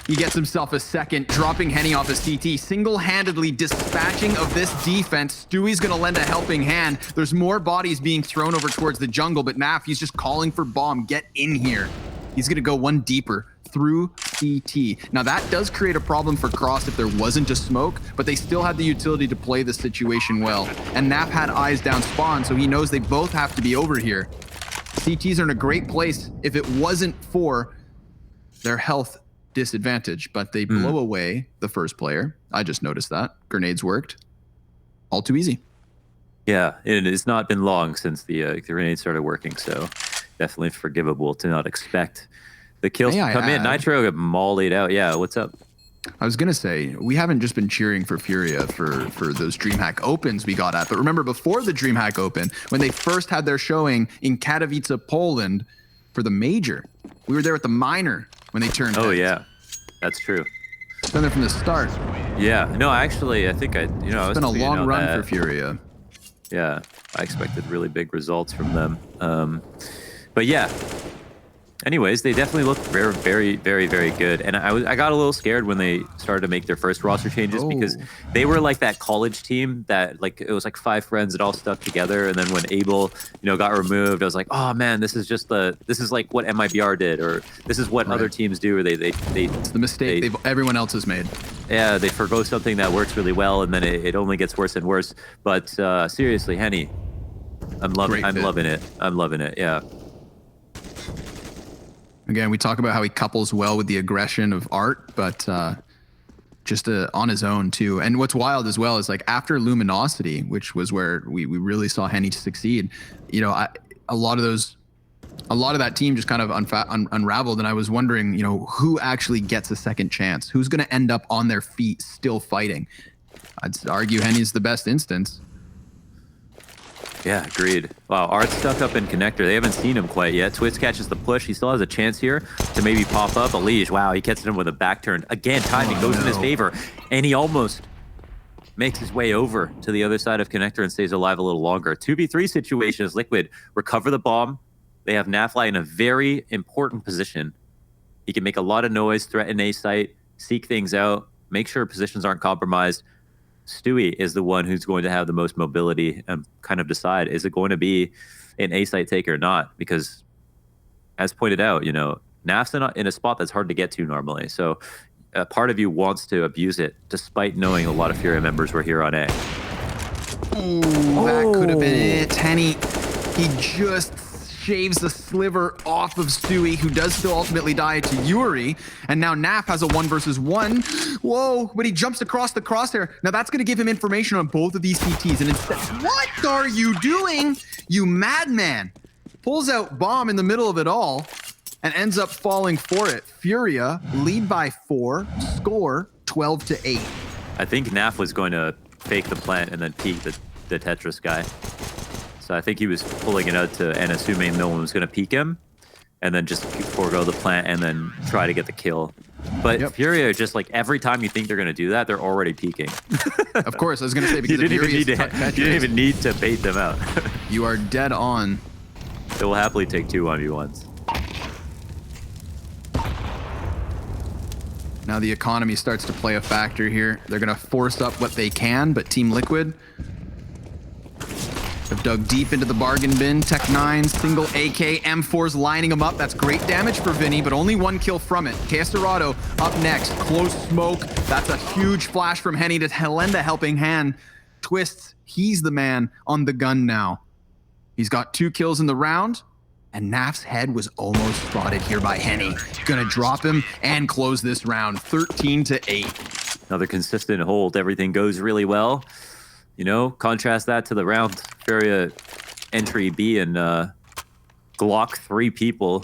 He gets himself a second, dropping Henny off his CT, single-handedly dispatching of this defense. Stewie's going to lend a helping hand. There's more bodies being thrown over towards the jungle, but Naf, he's just calling for bomb. Get in here. He's going to go one deeper through CT. Now, that does create a problem for Cross if there wasn't a smoke, but they still had the utility to play the situation well. And Naf had eyes down spawn, so he knows they both have to be over here. CTs are in a great place if it wasn't for their health disadvantage, but they blow away the first player. I just noticed that. Grenades worked. All too easy. Yeah, it's not been long since the grenade started working, so definitely forgivable to not expect the kills to come in. Nitro got mollied out. Yeah, what's up? I was going to say, we haven't just been cheering for FURIA for those DreamHack Opens we got at, but remember before the DreamHack Open, when they first had their showing in Katowice, Poland for the major, we were there at the minor when they turned heads. Yeah, that's true. It's been there from the start. Yeah, no, actually, I think I was It's been a long run for FURIA. Yeah, I expected really big results from them. But yeah, Anyways, they definitely look very, very, very, very good. And I got a little scared when they started to make their first roster changes because they were like that college team that like it was like 5 friends that all stuck together. And then when Abel, got removed, I was like, oh man, this is like what MIBR did, or this is what other teams do, or they it's the mistake everyone else has made. Yeah, they forgo something that works really well, and then it only gets worse and worse. But seriously, Henny, I'm loving it. I'm loving it. Yeah. Again, we talk about how he couples well with the aggression of Art, but just on his own too. And what's wild as well is like after Luminosity, which was where we really saw Henny succeed, a lot of that team just kind of unraveled. And I was wondering, who actually gets a second chance? Who's going to end up on their feet still fighting? I'd argue Henny's the best instance. Yeah, agreed. Wow, Art's stuck up in connector. They haven't seen him quite yet. Twitch catches the push. He still has a chance here to maybe pop up. Elish, wow, he catches him with a back turn. Again, timing goes in his favor. And he almost makes his way over to the other side of connector and stays alive a little longer. 2v3 situation as Liquid recover the bomb. They have Nafly in a very important position. He can make a lot of noise, threaten A site, seek things out, make sure positions aren't compromised. Stewie is the one who's going to have the most mobility and kind of decide, is it going to be an A site take or not? Because as pointed out, Naf's in a spot that's hard to get to normally. So a part of you wants to abuse it despite knowing a lot of FURIA members were here on A. Ooh, that could have been it. Henny, he just shaves the sliver off of Stewie, who does still ultimately die to Yuri. And now Naf has a 1 versus 1. Whoa, but he jumps across the crosshair. Now that's going to give him information on both of these CTs. And instead, what are you doing, you madman? Pulls out bomb in the middle of it all and ends up falling for it. FURIA lead by 4, score 12-8. I think Naf was going to fake the plant and then peek the Tetris guy. So I think he was pulling it out and assuming no one was going to peek him, and then just forego the plant and then try to get the kill. But FURIA, just like every time you think they're going to do that, they're already peeking. Of course, I was going to say, because you didn't even need to bait them out. You are dead on. They will happily take 2 1v1s. Now the economy starts to play a factor here. They're going to force up what they can, but Team Liquid have dug deep into the bargain bin. Tech 9, single AK, M4's lining them up. That's great damage for Vinny, but only 1 kill from it. KS Dorado up next. Close smoke. That's a huge flash from Henny to lend a helping hand. Twists, he's the man on the gun now. He's got 2 kills in the round, and Naf's head was almost spotted here by Henny. Gonna drop him and close this round, 13-8. Another consistent hold. Everything goes really well. Contrast that to the round FURIA entry B and Glock 3 people.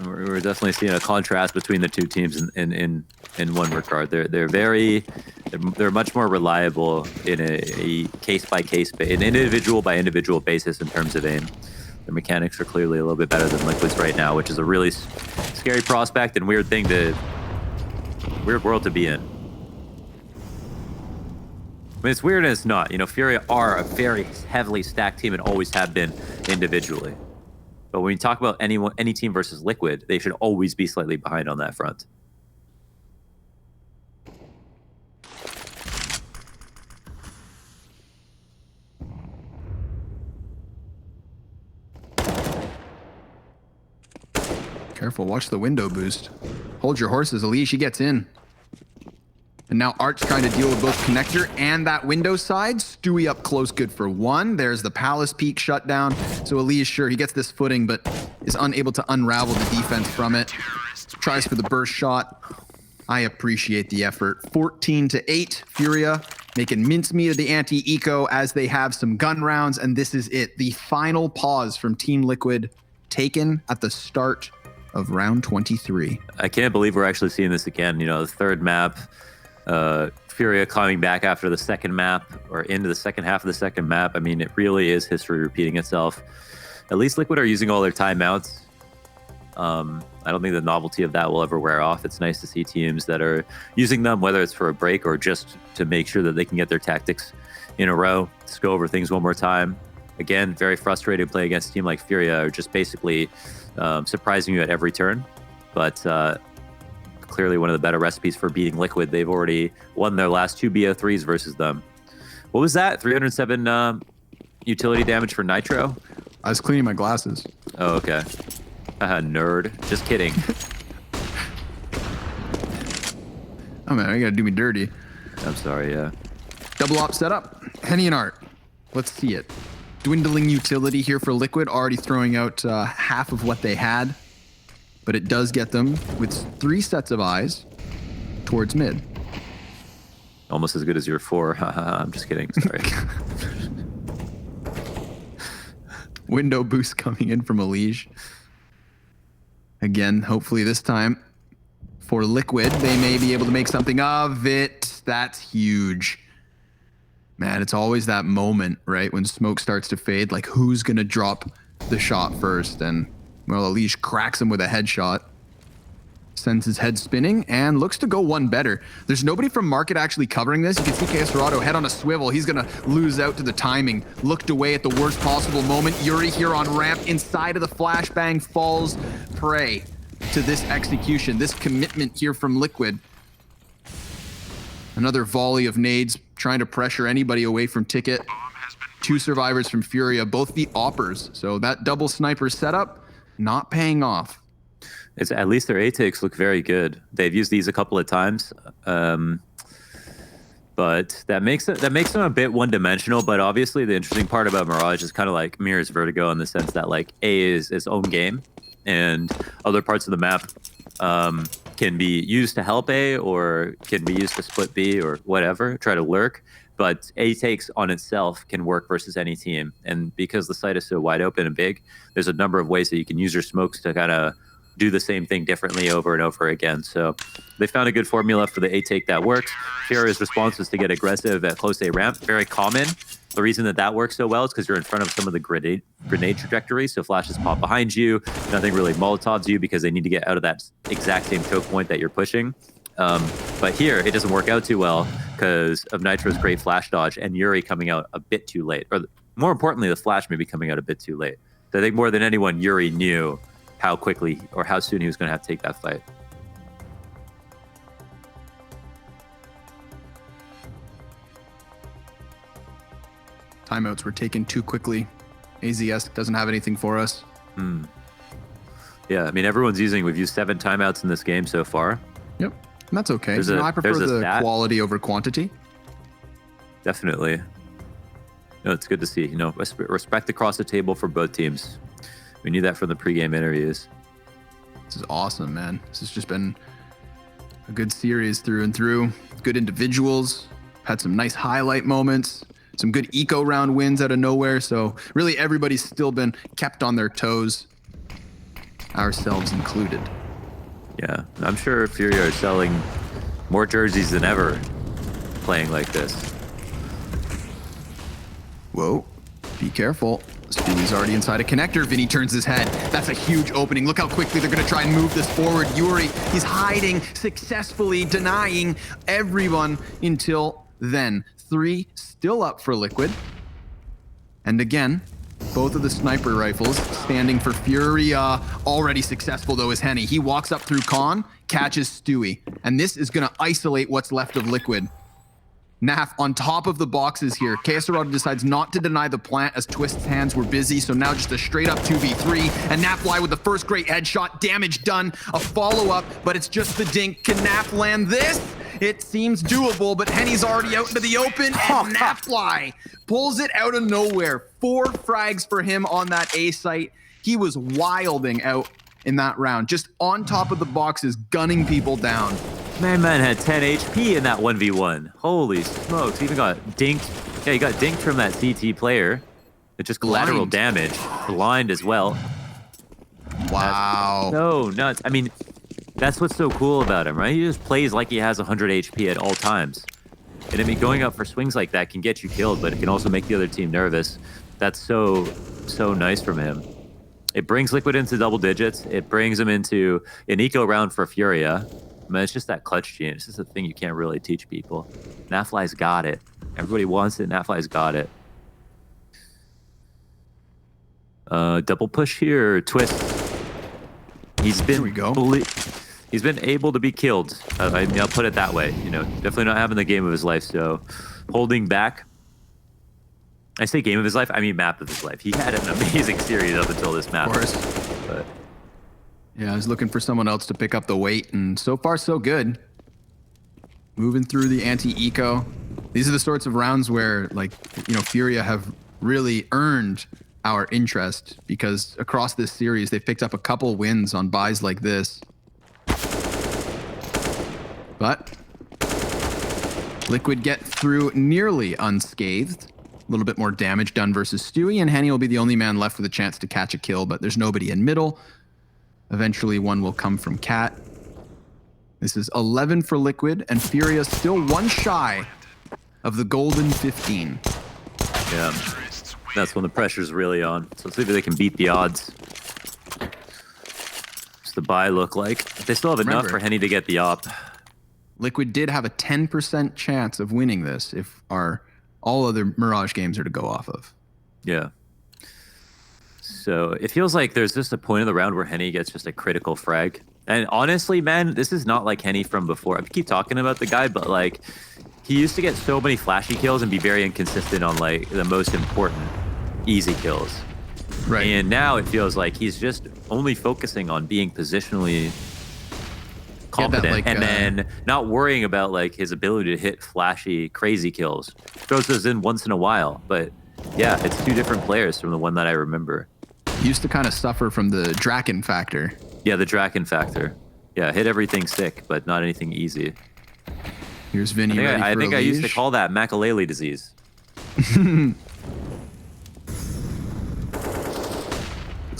We're definitely seeing a contrast between the two teams in one regard. They're much more reliable in a case by case, an individual by individual basis in terms of aim. Their mechanics are clearly a little bit better than Liquid's right now, which is a really scary prospect and weird world to be in. I mean, it's weird and it's not. FURIA are a very heavily stacked team and always have been individually. But when you talk about any team versus Liquid, they should always be slightly behind on that front. Careful, watch the window boost. Hold your horses, Elish, he gets in. And now Art's trying to deal with both connector and that window side. Stewie up close, good for 1. There's the Palace peak shutdown. So Elish, sure, he gets this footing, but is unable to unravel the defense from it. Tries for the burst shot. I appreciate the effort. 14-8, FURIA making mincemeat of the anti-eco as they have some gun rounds, and this is it. The final pause from Team Liquid taken at the start of round 23. I can't believe we're actually seeing this again. The third map, FURIA coming back after the second map or into the second half of the second map. I mean, it really is history repeating itself. At least Liquid are using all their timeouts. I don't think the novelty of that will ever wear off. It's nice to see teams that are using them, whether it's for a break or just to make sure that they can get their tactics in a row. Let's go over things one more time. Again, very frustrating play against a team like FURIA, or just basically surprising you at every turn. But clearly one of the better recipes for beating Liquid. They've already won their last 2 BO3s versus them. What was that? 307 utility damage for Nitro? I was cleaning my glasses. Oh, okay. Nerd. Just kidding. Oh man, you gotta do me dirty. I'm sorry, yeah. Double op setup. Henny and Art. Let's see it. Dwindling utility here for Liquid, already throwing out half of what they had. But it does get them with 3 sets of eyes towards mid. Almost as good as your 4. I'm just kidding. Sorry. Window boost coming in from Elige. Again, hopefully this time for Liquid, they may be able to make something of it. That's huge. Man, it's always that moment, right? When smoke starts to fade, like who's going to drop the shot first? And, well, Elige cracks him with a headshot. Sends his head spinning and looks to go one better. There's nobody from Market actually covering this. You can see Caesarado head on a swivel. He's going to lose out to the timing. Looked away at the worst possible moment. Yuri here on ramp inside of the flashbang falls prey to this execution, this commitment here from Liquid. Another volley of nades trying to pressure anybody away from Ticket. 2 survivors from FURIA, both the oppers. So that double sniper setup, not paying off. It's at least their ATICs look very good. They've used these a couple of times, but that makes them a bit one-dimensional. But obviously, the interesting part about Mirage is kind of like Mirror's Vertigo in the sense that like A is its own game, and other parts of the map can be used to help A or can be used to split B or whatever, try to lurk. But A takes on itself can work versus any team, and because the site is so wide open and big, there's a number of ways that you can use your smokes to kind of do the same thing differently over and over again. So they found a good formula for the A take that works. Furia's response is to get aggressive at close A ramp. Very common. The reason that works so well is because you're in front of some of the grenade trajectories. So flashes pop behind you. Nothing really Molotovs you because they need to get out of that exact same choke point that you're pushing. But here, it doesn't work out too well because of Nitro's great flash dodge and Yuri coming out a bit too late. Or more importantly, the flash maybe coming out a bit too late. So I think more than anyone, Yuri knew how quickly or how soon he was going to have to take that fight. Timeouts were taken too quickly. AZS doesn't have anything for us. Yeah, I mean, we've used 7 timeouts in this game so far. Yep, and that's okay. There's I prefer the stat. quality over quantity. Definitely. No, it's good to see. You know, respect across the table for both teams. We need that from the pregame interviews. This is awesome, man. This has just been a good series through and through. Good individuals. Had some nice highlight moments. Some good eco round wins out of nowhere. So really everybody's still been kept on their toes, ourselves included. Yeah, I'm sure FURIA are selling more jerseys than ever playing like this. Whoa, be careful. Stewie's already inside a connector. Vinny turns his head. That's a huge opening. Look how quickly they're going to try and move this forward. Yuri, he's hiding, successfully denying everyone until then. 3 still up for Liquid. And again, both of the sniper rifles standing for FURIA. Already successful though is Henny. He walks up through Con, catches Stewie. And this is going to isolate what's left of Liquid. Naf on top of the boxes here. Caesarado decides not to deny the plant as Twist's hands were busy, so now just a straight up 2v3. And Naf with the first great headshot, damage done, a follow-up, but it's just the dink. Can Naf land this? It seems doable, but Henny's already out into the open, and Nafly pulls it out of nowhere. 4 frags for him on that A site. He was wilding out in that round, just on top of the boxes, gunning people down. Man had 10 HP in that 1v1. Holy smokes. He even got dinked. Yeah, he got dinked from that CT player. It just collateral damage. Blind as well. Wow. So nuts. I mean, that's what's so cool about him, right? He just plays like he has 100 HP at all times. And I mean, going up for swings like that can get you killed, but it can also make the other team nervous. That's so nice from him. It brings Liquid into double digits. It brings him into an eco round for FURIA. I mean, it's just that clutch gene. It's just a thing you can't really teach people. Nafly's got it. Everybody wants it. Nafly's got it. Double push here. Twist He's been we go. He's been able to be killed. I'll put it that way. You know, definitely not having the game of his life. So holding back. I say game of his life. I mean map of his life. He had an amazing series up until this map. Of course. But Yeah, I was looking for someone else to pick up the weight, and so far so good. Moving through the anti-eco. These are the sorts of rounds where, like, you know, FURIA have really earned our interest, because across this series they've picked up a couple wins on buys like this. But Liquid get through nearly unscathed. A little bit more damage done versus Stewie, and Henny will be the only man left with a chance to catch a kill, but there's nobody in middle. Eventually one will come from Cat. This is 11 for Liquid, and FURIA still one shy of the golden 15. yeah, that's when the pressure's really on. So let's see if they can beat the odds. What's the buy look like? They still have enough Remember, for Henny to get the op. Liquid did have a 10% chance of winning this if all other Mirage games are to go off of. Yeah. So it feels like there's just a point of the round where Henny gets just a critical frag. And honestly, man, this is not like Henny from before. I keep talking about the guy, but like he used to get so many flashy kills and be very inconsistent on like the most important easy kills. Right. And now it feels like he's just only focusing on being positionally competent, like, and then not worrying about like his ability to hit flashy, crazy kills. Throws those in once in a while, but yeah, it's two different players from the one that I remember. He used to kind of suffer from the Draken factor. Yeah, the Draken factor. Yeah, hit everything sick, but not anything easy. Here's Vinny. I think I used to call that Makalele disease. Looks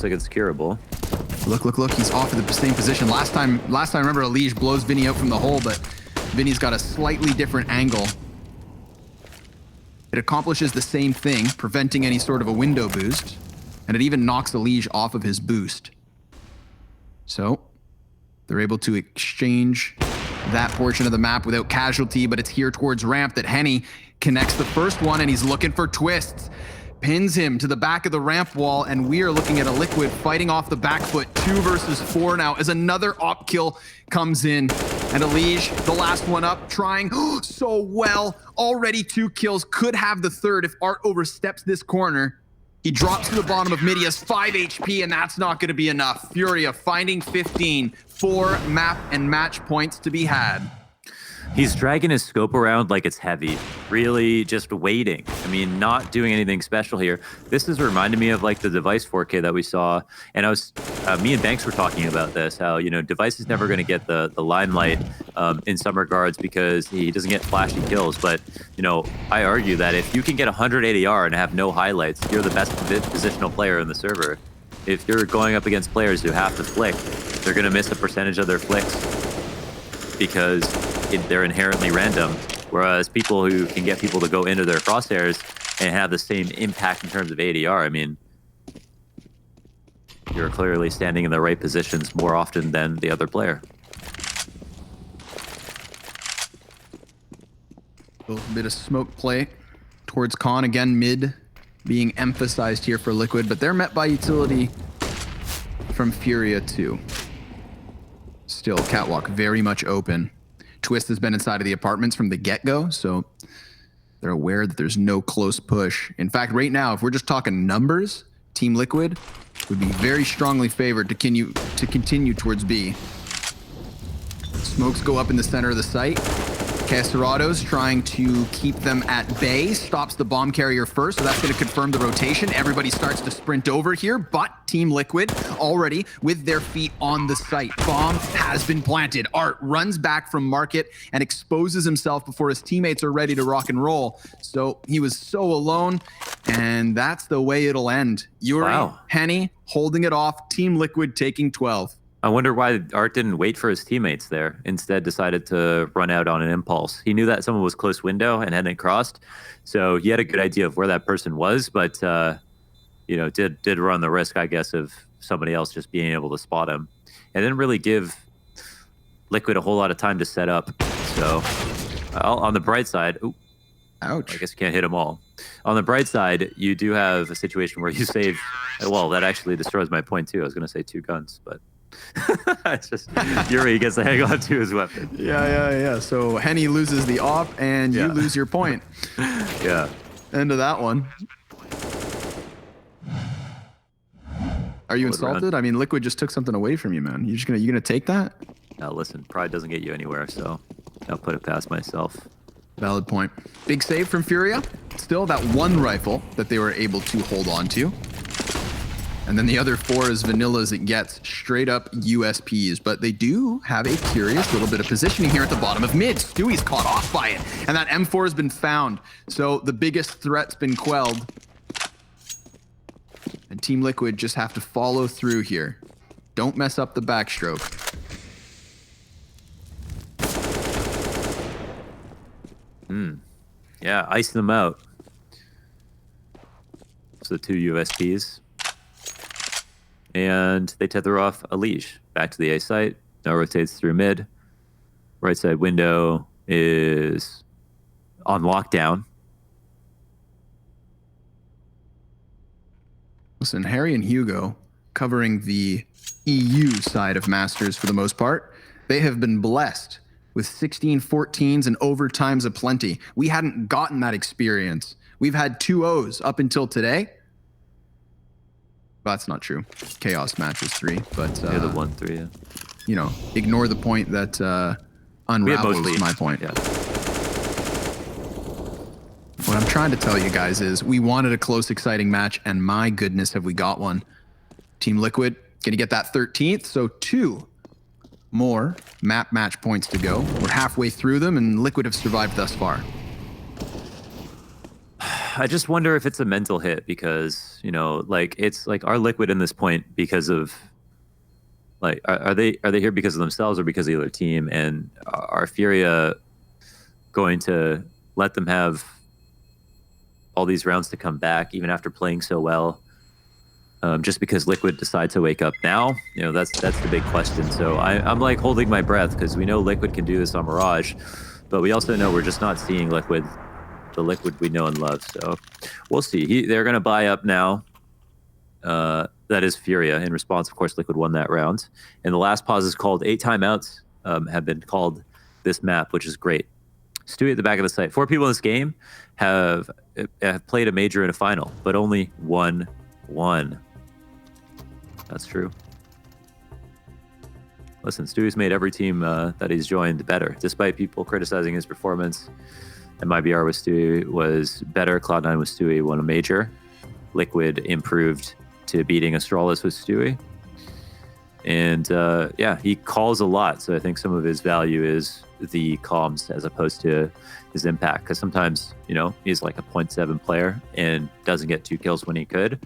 like it's curable. Look, he's off of the same position. Last time, remember, Elige blows Vinny out from the hole, but Vinny's got a slightly different angle. It accomplishes the same thing, preventing any sort of a window boost, and it even knocks Elige off of his boost. So, they're able to exchange that portion of the map without casualty, but it's here towards ramp that Henny connects the first one, and he's looking for twists. Pins him to the back of the ramp wall, and we are looking at a Liquid fighting off the back foot, 2 versus 4 now, as another op kill comes in. And Elige, the last one up, trying so well. Already 2 kills, could have the third if Art oversteps this corner. He drops to the bottom of mid, he has 5 HP, and that's not going to be enough. FURIA finding 15, 4 map and match points to be had. He's dragging his scope around like it's heavy, really just waiting. I mean, not doing anything special here. This is reminding me of like the Device 4K that we saw. And me and Banks were talking about this, how, you know, Device is never going to get the limelight in some regards because he doesn't get flashy kills. But, you know, I argue that if you can get 100 ADR and have no highlights, you're the best positional player in the server. If you're going up against players who have to flick, they're going to miss a percentage of their flicks because they're inherently random, whereas people who can get people to go into their crosshairs and have the same impact in terms of ADR, I mean, you're clearly standing in the right positions more often than the other player. A bit of smoke play towards Khan. Again, mid being emphasized here for Liquid, but they're met by utility from FURIA too. Still, Catwalk very much open. Twist has been inside of the apartments from the get-go, so they're aware that there's no close push. In fact, right now, if we're just talking numbers, Team Liquid would be very strongly favored to continue towards B. Smokes go up in the center of the site. Caserado's trying to keep them at bay, stops the bomb carrier first, so that's going to confirm the rotation. Everybody starts to sprint over here, but Team Liquid already with their feet on the site. Bomb has been planted. Art runs back from market and exposes himself before his teammates are ready to rock and roll. So he was so alone, and that's the way it'll end. Yuri, Henny holding it off, Team Liquid taking 12. I wonder why Art didn't wait for his teammates there. Instead, decided to run out on an impulse. He knew that someone was close window and hadn't crossed, so he had a good idea of where that person was. But you know, did run the risk, I guess, of somebody else just being able to spot him, and didn't really give Liquid a whole lot of time to set up. So on the bright side, ouch! I guess you can't hit them all. On the bright side, you do have a situation where you save. Well, that actually destroys my point too. I was going to say 2 guns, but. It's just Yuri gets to hang on to his weapon. Yeah. So Henny loses the op, and you Yeah. lose your point. Yeah. End of that one. Are you Hold it insulted? around. I mean, Liquid just took something away from you, man. You gonna take that? Now listen, pride doesn't get you anywhere, so I'll put it past myself. Valid point. Big save from Furia. Still that one rifle that they were able to hold on to. And then the other 4 as vanilla as it gets, straight up USPs. But they do have a curious little bit of positioning here at the bottom of mid. Stewie's caught off by it. And that M4 has been found. So the biggest threat's been quelled. And Team Liquid just have to follow through here. Don't mess up the backstroke. Yeah, ice them out. So 2 USPs. And they tether off a leash back to the A site. Now rotates through mid. Right side window is on lockdown. Listen, Harry and Hugo, covering the EU side of Masters for the most part, they have been blessed with 16-14s and overtimes aplenty. We hadn't gotten that experience. We've had 2-0s up until today. That's not true. Chaos matches 3, but Yeah, the 1-3. Yeah. you know, ignore the point that unravels mostly- my point. Yeah. What I'm trying to tell you guys is we wanted a close, exciting match, and my goodness, have we got one. Team Liquid gonna get that 13th, so 2 more map match points to go. We're halfway through them, and Liquid have survived thus far. I just wonder if it's a mental hit because, you know, like it's like are Liquid in this point because of like are they here because of themselves or because of the other team? And are Furia going to let them have all these rounds to come back even after playing so well? Just because Liquid decide to wake up now, you know, that's the big question. So I'm like holding my breath because we know Liquid can do this on Mirage, but we also know we're just not seeing Liquid, the Liquid we know and love. So we'll see. They're going to buy up now. That is Furia. In response, of course, Liquid won that round. And the last pause is called 8 timeouts have been called this map, which is great. Stewie at the back of the site. 4 people in this game have played a major and a final, but only one won. That's true. Listen, Stewie's made every team that he's joined better, despite people criticizing his performance. MIBR with Stewie was better. Cloud9 with Stewie won a major. Liquid improved to beating Astralis with Stewie. And yeah, he calls a lot. So I think some of his value is the comms as opposed to his impact. Because sometimes, you know, he's like a 0.7 player and doesn't get 2 kills when he could.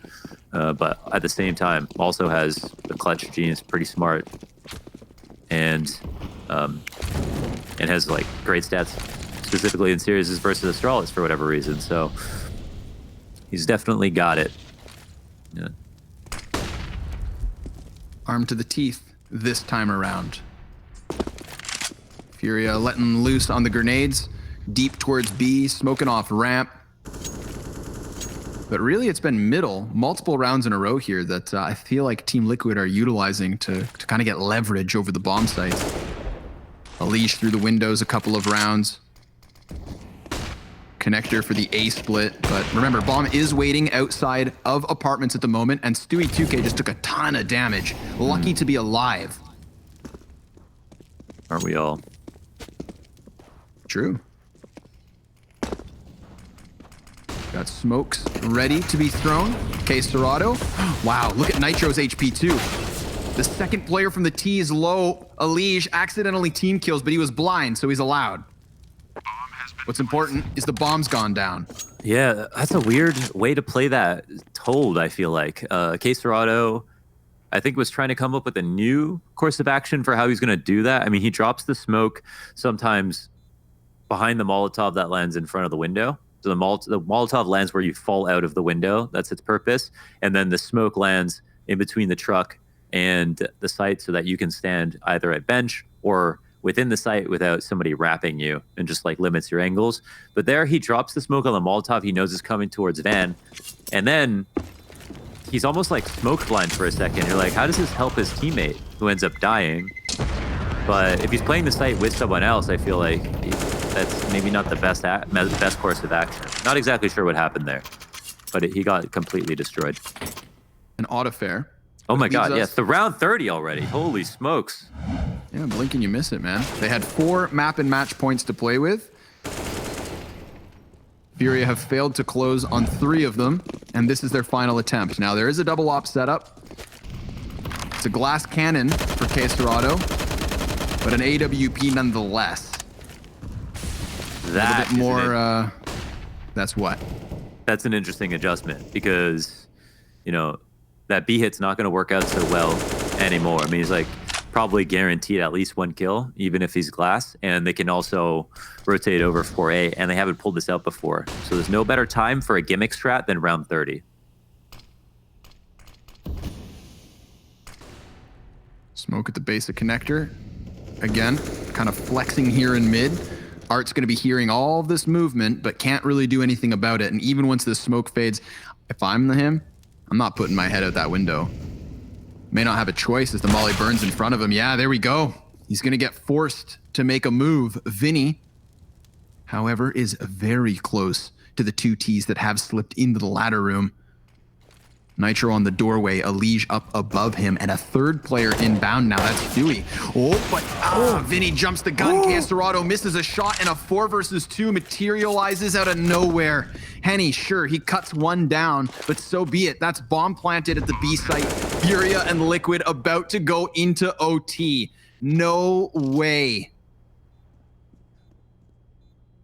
But at the same time, also has the clutch genius, pretty smart. And has like great stats, specifically in series versus Astralis for whatever reason. So he's definitely got it. Yeah. Armed to the teeth this time around. Furia letting loose on the grenades, deep towards B, smoking off ramp. But really, it's been middle, multiple rounds in a row here that I feel like Team Liquid are utilizing to kind of get leverage over the bomb sites. A leash through the windows, a couple of rounds. Connector for the A split, but remember, bomb is waiting outside of apartments at the moment, and Stewie 2K just took a ton of damage. Lucky to be alive. Aren't we all? True. Got smokes ready to be thrown. Okay, Serato. Wow, look at Nitro's HP too. The second player from the T is low. Elige accidentally team kills, but he was blind, so he's allowed. What's important is the bomb's gone down. Yeah, that's a weird way to play that told, I feel like. Serato, I think, was trying to come up with a new course of action for how he's going to do that. I mean, he drops the smoke sometimes behind the Molotov that lands in front of the window. So the Molotov lands where you fall out of the window. That's its purpose. And then the smoke lands in between the truck and the site so that you can stand either at bench or within the site without somebody wrapping you and just like limits your angles. But there he drops the smoke on the Molotov he knows is coming towards Van. And then he's almost like smoke blind for a second. You're like, how does this help his teammate who ends up dying? But if he's playing the site with someone else, I feel like that's maybe not the best course of action. Not exactly sure what happened there, but he got completely destroyed. An auto fair. Oh my God, yes, the round 30 already. Holy smokes. Yeah, blink and you miss it, man. They had 4 map and match points to play with. FURIA have failed to close on 3 of them, and this is their final attempt. Now, there is a double op setup. It's a glass cannon for Caesarado, but an AWP nonetheless. That a little bit more, that's what? That's an interesting adjustment because, you know, that B hit's not going to work out so well anymore. I mean, he's like probably guaranteed at least 1 kill, even if he's glass. And they can also rotate over 4A, and they haven't pulled this out before. So there's no better time for a gimmick strat than round 30. Smoke at the base of connector. Again, kind of flexing here in mid. Art's going to be hearing all of this movement, but can't really do anything about it. And even once this smoke fades, if I'm him, I'm not putting my head out that window. May not have a choice as the molly burns in front of him. Yeah, there we go. He's going to get forced to make a move. Vinny, however, is very close to the 2 Ts that have slipped into the ladder room. Nitro on the doorway, Elige up above him, and a 3rd player inbound now. That's Stewie. Vinny jumps the gun. Caesarado misses a shot, and a 4 versus 2 materializes out of nowhere. Henny, sure, he cuts 1 down, but so be it. That's bomb planted at the B site. FURIA and Liquid about to go into OT. No way.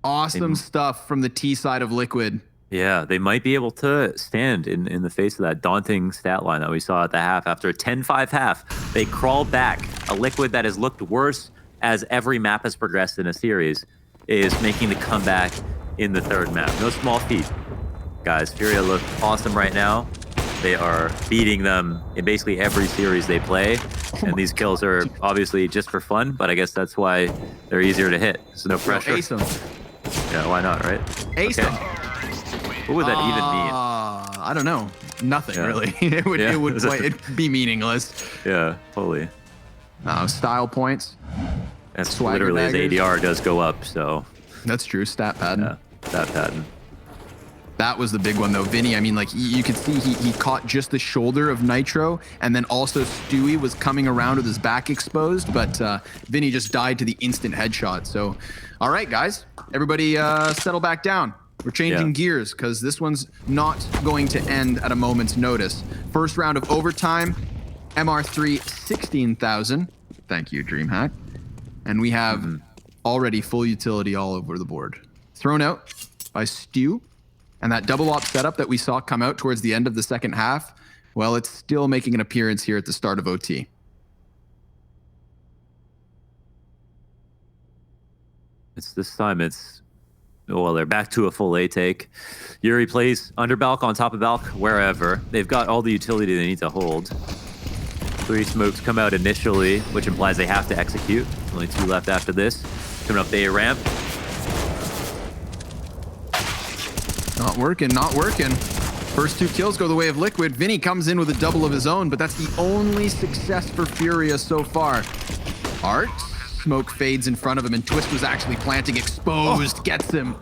Awesome stuff from the T side of Liquid. Yeah, they might be able to stand in the face of that daunting stat line that we saw at the half. After a 10-5 half, they crawl back. A Liquid that has looked worse as every map has progressed in a series is making the comeback in the 3rd map. No small feat. Guys, FURIA look awesome right now. They are beating them in basically every series they play. And these kills are obviously just for fun, but I guess that's why they're easier to hit. So no pressure. Ace them. Yeah, why not, right? Ace them. What would that even mean? I don't know. Nothing really. It'd be meaningless. Yeah, totally. Style points. That's Swagger literally daggers. his ADR does go up, so. That's true. Stat pattern. Yeah, stat pattern. That was the big one though. Vinny, I mean, like you could see he caught just the shoulder of Nitro, and then also Stewie was coming around with his back exposed, but Vinny just died to the instant headshot. So, all right, guys, everybody settle back down. We're changing gears because this one's not going to end at a moment's notice. First round of overtime, MR3 16,000. Thank you, DreamHack. And we have already full utility all over the board. Thrown out by Stu. And that double op setup that we saw come out towards the end of the second half, well, it's still making an appearance here at the start of OT. This time well, they're back to a full A take. Yuri plays under Balk, on top of Balk, wherever. They've got all the utility they need to hold. 3 smokes come out initially, which implies they have to execute. Only 2 left after this. Coming up the A ramp. Not working, not working. First 2 kills go the way of Liquid. Vinny comes in with a double of his own, but that's the only success for FURIA so far. Art, smoke fades in front of him, and Twist was actually planting exposed, gets him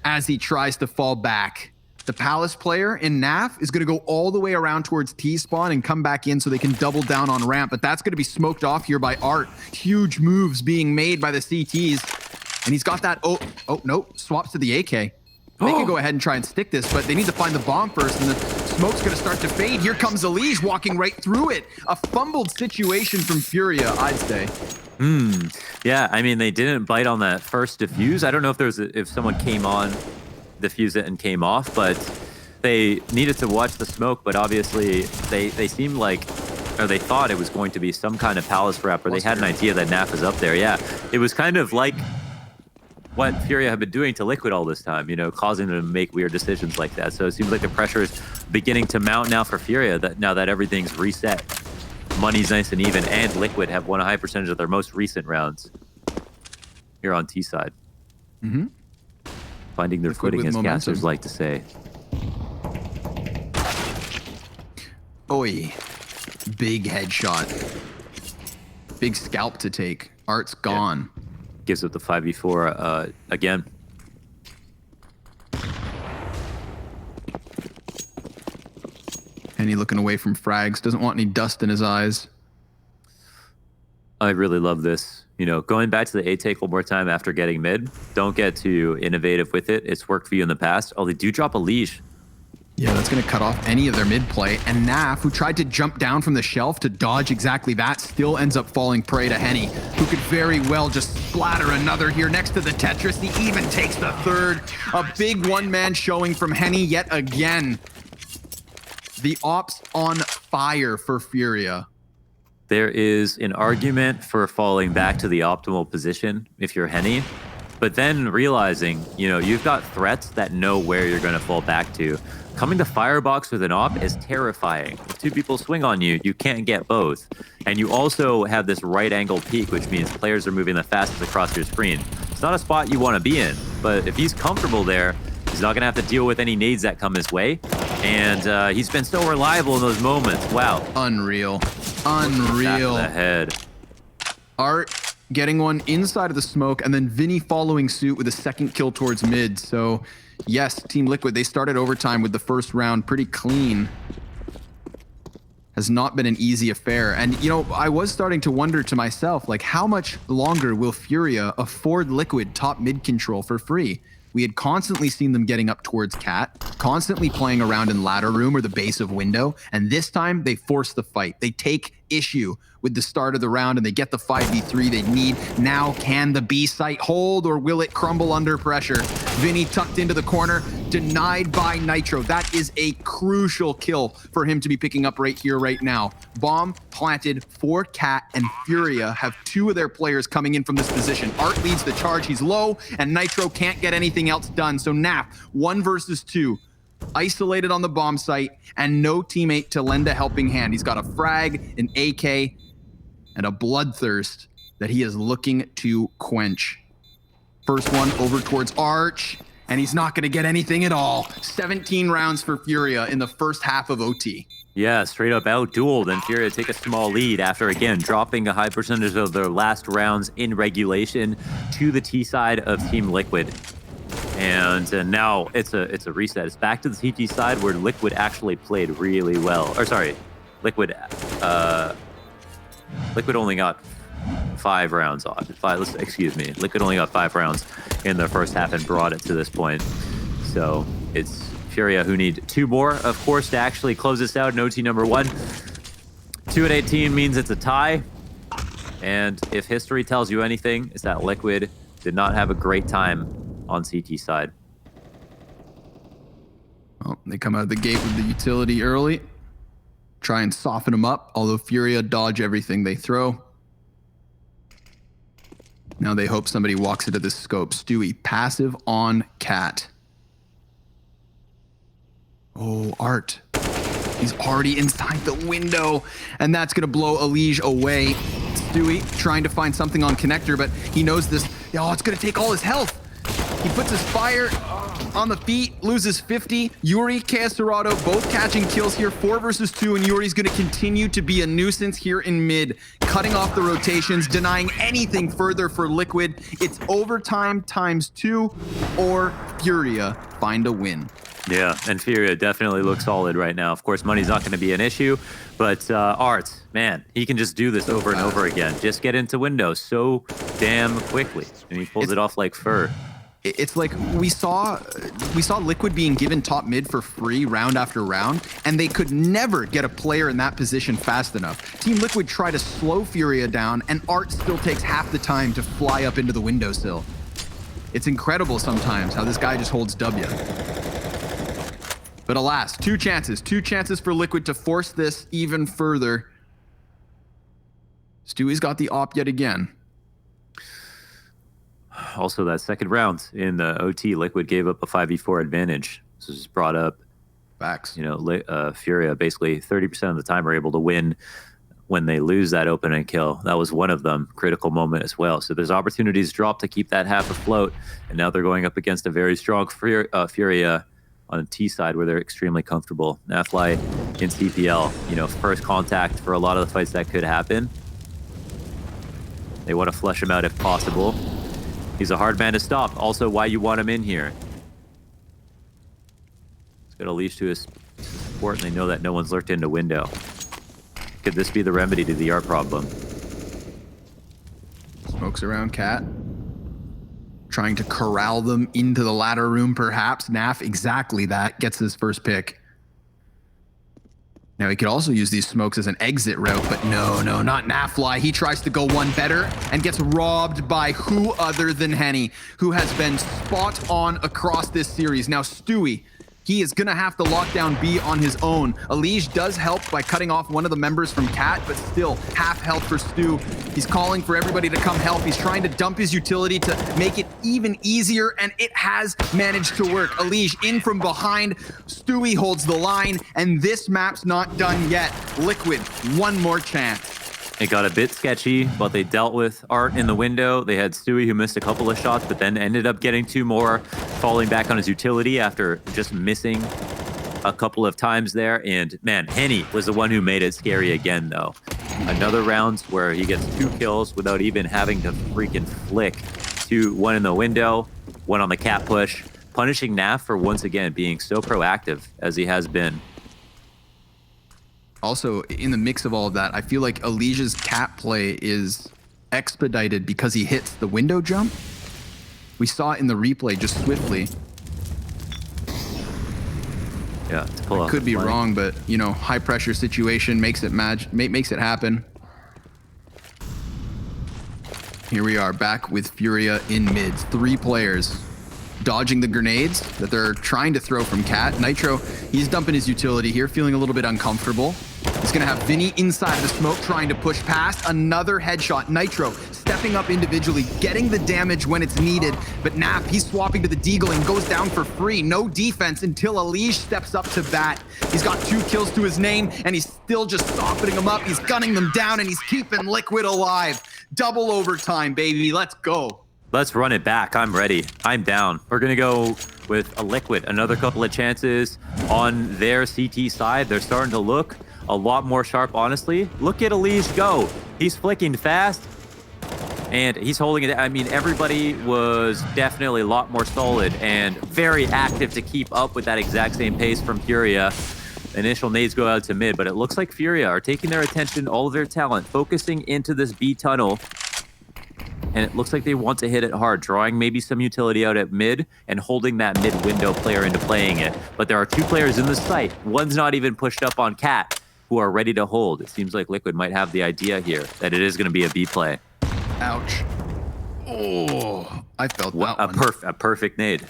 as he tries to fall back. The Palace player in NAF is going to go all the way around towards T-spawn and come back in so they can double down on ramp, but that's going to be smoked off here by Art. Huge moves being made by the CTs, and he's got that, nope, swaps to the AK. They can go ahead and try and stick this, but they need to find the bomb first, and the smoke's going to start to fade. Here comes Elige walking right through it. A fumbled situation from FURIA, I'd say. Yeah, I mean, they didn't bite on that first defuse. I don't know if someone came on, defused it and came off, but they needed to watch the smoke, but obviously they seemed like, or they thought it was going to be some kind of Palace rep, or they had an idea that NAF is up there. Yeah, it was kind of like what FURIA have been doing to Liquid all this time, you know, causing them to make weird decisions like that. So it seems like the pressure is beginning to mount now for FURIA, now that everything's reset. Money's nice and even, and Liquid have won a high percentage of their most recent rounds here on T side. Finding their footing, as casters like to say. Oi. Big headshot. Big scalp to take. Art's gone. Gives up the 5v4 again. Henny looking away from frags. Doesn't want any dust in his eyes. I really love this. You know, going back to the A take one more time after getting mid. Don't get too innovative with it. It's worked for you in the past. Oh, they do drop a leash. Yeah, that's going to cut off any of their mid play. And Naf, who tried to jump down from the shelf to dodge exactly that, still ends up falling prey to Henny, who could very well just splatter another here next to the Tetris. He even takes the third. A big one-man showing from Henny yet again. The ops on fire for FURIA. There is an argument for falling back to the optimal position if you're Henny, but then realizing, you know, you've got threats that know where you're going to fall back to. Coming to firebox with an op is terrifying. If two people swing on you, you can't get both. And you also have this right angle peak, which means players are moving the fastest across your screen. It's not a spot you want to be in, but if he's comfortable there, he's not going to have to deal with any nades that come his way. And he's been so reliable in those moments. Wow. Unreal. Unreal. Back of the head. Art getting one inside of the smoke, and then Vinny following suit with a second kill towards mid. So, yes, Team Liquid, they started overtime with the first round pretty clean. Has not been an easy affair. And, you know, I was starting to wonder to myself, like, how much longer will FURIA afford Liquid top mid control for free? We had constantly seen them getting up towards Cat, constantly playing around in ladder room or the base of window, and this time they force the fight. They take issue with the start of the round and they get the 5v3 they need. Now can the B site hold or will it crumble under pressure? Vinny tucked into the corner, denied by Nitro. That is a crucial kill for him to be picking up right here, right now. Bomb planted for Cat, and FURIA have two of their players coming in from this position. Art leads the charge, he's low, and Nitro can't get anything else done. So Nap, 1 versus 2. Isolated on the bomb site and no teammate to lend a helping hand. He's got a frag, an AK, and a bloodthirst that he is looking to quench. First one over towards Arch, and he's not going to get anything at all. 17 rounds for FURIA in the first half of OT. Yeah, straight up out-dueled, and FURIA take a small lead after, again, dropping a high percentage of their last rounds in regulation to the T side of Team Liquid. And now it's a reset. It's back to the CT side where Liquid actually played really well. Or sorry, Liquid only got 5 rounds on. Liquid only got 5 rounds in the first half and brought it to this point. So it's FURIA who need 2 more, of course, to actually close this out in OT number 1. 2-18 means it's a tie. And if history tells you anything, it's that Liquid did not have a great time on CT side. Well, they come out of the gate with the utility early. Try and soften them up, although FURIA dodge everything they throw. Now they hope somebody walks into this scope. Stewie, passive on Cat. Oh, Art. He's already inside the window, and that's going to blow Elige away. Stewie trying to find something on Connector, but he knows this. Oh, it's going to take all his health. He puts his fire on the feet, loses 50. Yuri, Caserado, both catching kills here, 4 versus 2, and Yuri's going to continue to be a nuisance here in mid, cutting off the rotations, denying anything further for Liquid. It's overtime ×2, or FURIA find a win. Yeah, and FURIA definitely looks solid right now. Of course, money's not going to be an issue, but Art, man, he can just do this over and over again. Just get into window so damn quickly, and he pulls it off like fur. It's like we saw Liquid being given top mid for free round after round, and they could never get a player in that position fast enough. Team Liquid try to slow FURIA down, and Art still takes half the time to fly up into the windowsill. It's incredible sometimes how this guy just holds W. But alas, 2 chances for Liquid to force this even further. Stewie's got the op yet again. Also, that second round in the OT, Liquid gave up a 5v4 advantage. This is brought up. Facts. You know, FURIA basically 30% of the time are able to win when they lose that opening kill. That was one of them, critical moment as well. So there's opportunities dropped to keep that half afloat, and now they're going up against a very strong FURIA on the T side where they're extremely comfortable. Nafly in CPL, you know, first contact for a lot of the fights that could happen. They want to flush him out if possible. He's a hard man to stop. Also, why you want him in here. He's got a leash to his support, and they know that no one's lurked into window. Could this be the remedy to the art problem? Smokes around Cat. Trying to corral them into the ladder room, perhaps. Naf, exactly that. Gets his first pick. Now, he could also use these smokes as an exit route, but no, not Nafly. He tries to go one better and gets robbed by who other than Henny, who has been spot on across this series. Now, Stewie, he is going to have to lock down B on his own. Elige does help by cutting off one of the members from Cat, but still half health for Stu. He's calling for everybody to come help. He's trying to dump his utility to make it even easier, and it has managed to work. Elige in from behind. Stewie holds the line, and this map's not done yet. Liquid, one more chance. It got a bit sketchy, but they dealt with Art in the window. They had Stewie, who missed a couple of shots, but then ended up getting 2 more, falling back on his utility after just missing a couple of times there. And man, Henny was the one who made it scary again, though. Another round where he gets 2 kills without even having to freaking flick. 1 in the window, 1 on the cat push, punishing Naf for once again being so proactive as he has been. Also, in the mix of all of that, I feel like Elige's cat play is expedited because he hits the window jump. We saw it in the replay just swiftly. Yeah, to pull I could be wrong, but you know, high pressure situation makes it makes it happen. Here we are back with FURIA in mids. 3 players dodging the grenades that they're trying to throw from Cat. Nitro, he's dumping his utility here, feeling a little bit uncomfortable. He's gonna have Vinny inside of the smoke, trying to push past. Another headshot. Nitro stepping up individually, getting the damage when it's needed. But Naf, he's swapping to the Deagle and goes down for free. No defense until Elige steps up to bat. He's got 2 kills to his name, and he's still just softening them up. He's gunning them down, and he's keeping Liquid alive. Double overtime, baby. Let's go. Let's run it back. I'm ready. I'm down. We're going to go with a Liquid. Another couple of chances on their CT side. They're starting to look a lot more sharp, honestly. Look at Elige go. He's flicking fast, and he's holding it. I mean, everybody was definitely a lot more solid and very active to keep up with that exact same pace from FURIA. Initial nades go out to mid, but it looks like FURIA are taking their attention, all of their talent, focusing into this B tunnel. And it looks like they want to hit it hard, drawing maybe some utility out at mid and holding that mid window player into playing it. But there are 2 players in the site. One's not even pushed up on Cat, who are ready to hold. It seems like Liquid might have the idea here that it is going to be a B play. Ouch. Oh, I felt that one. A perfect nade.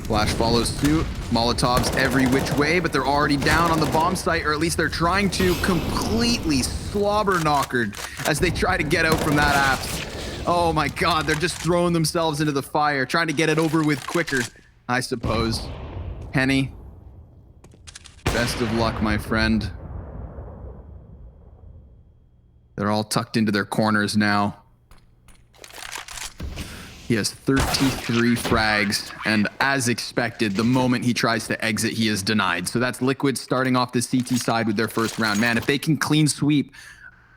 Flash follows suit. Molotovs every which way, but they're already down on the bomb site, or at least they're trying to, completely slobber knockered as they try to get out from that apps. Oh my God, they're just throwing themselves into the fire, trying to get it over with quicker, I suppose. Henny, best of luck, my friend. They're all tucked into their corners now. He has 33 frags, and as expected, the moment he tries to exit, he is denied. So that's Liquid starting off the CT side with their first round. Man, if they can clean sweep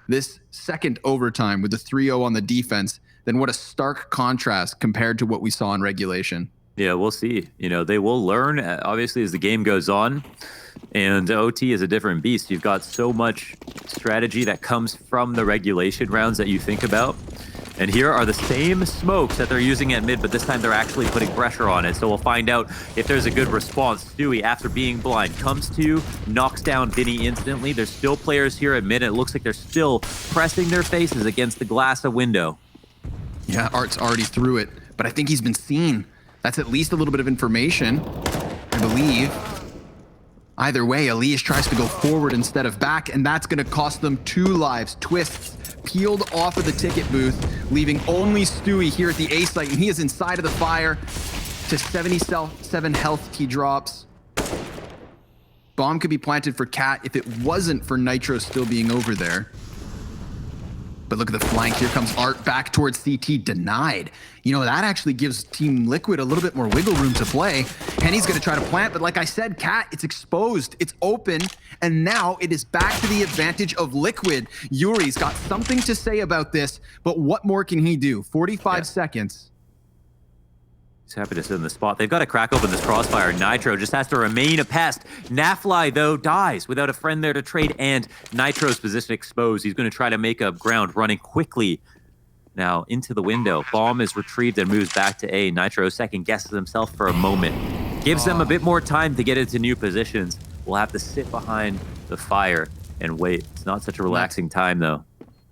this second overtime with the 3-0 on the defense, then what a stark contrast compared to what we saw in regulation. Yeah, we'll see. You know, they will learn, obviously, as the game goes on. And OT is a different beast. You've got so much strategy that comes from the regulation rounds that you think about. And here are the same smokes that they're using at mid, but this time they're actually putting pressure on it. So we'll find out if there's a good response. Stewie, after being blind, comes to, knocks down Vinny instantly. There's still players here at mid, and it looks like they're still pressing their faces against the glass of window. Yeah, Art's already through it, but I think he's been seen. That's at least a little bit of information, I believe. Either way, Elige tries to go forward instead of back, and that's going to cost them 2 lives. Twists peeled off of the ticket booth, leaving only Stewie here at the A site, and he is inside of the fire. To 77 health, he drops. Bomb could be planted for Cat if it wasn't for Nitro still being over there. But look at the flank. Here comes Art back towards CT, denied. You know, that actually gives Team Liquid a little bit more wiggle room to play. Henny's going to try to plant, but like I said, Cat, it's exposed, it's open, and now it is back to the advantage of Liquid. Yuri's got something to say about this, but what more can he do? 45 seconds. He's happy to sit in the spot. They've got to crack open this crossfire. Nitro just has to remain a pest. Nafly, though, dies without a friend there to trade, and Nitro's position exposed. He's going to try to make up ground, running quickly now into the window. Bomb is retrieved and moves back to A. Nitro second guesses himself for a moment. Gives them a bit more time to get into new positions. We'll have to sit behind the fire and wait. It's not such a relaxing time, though.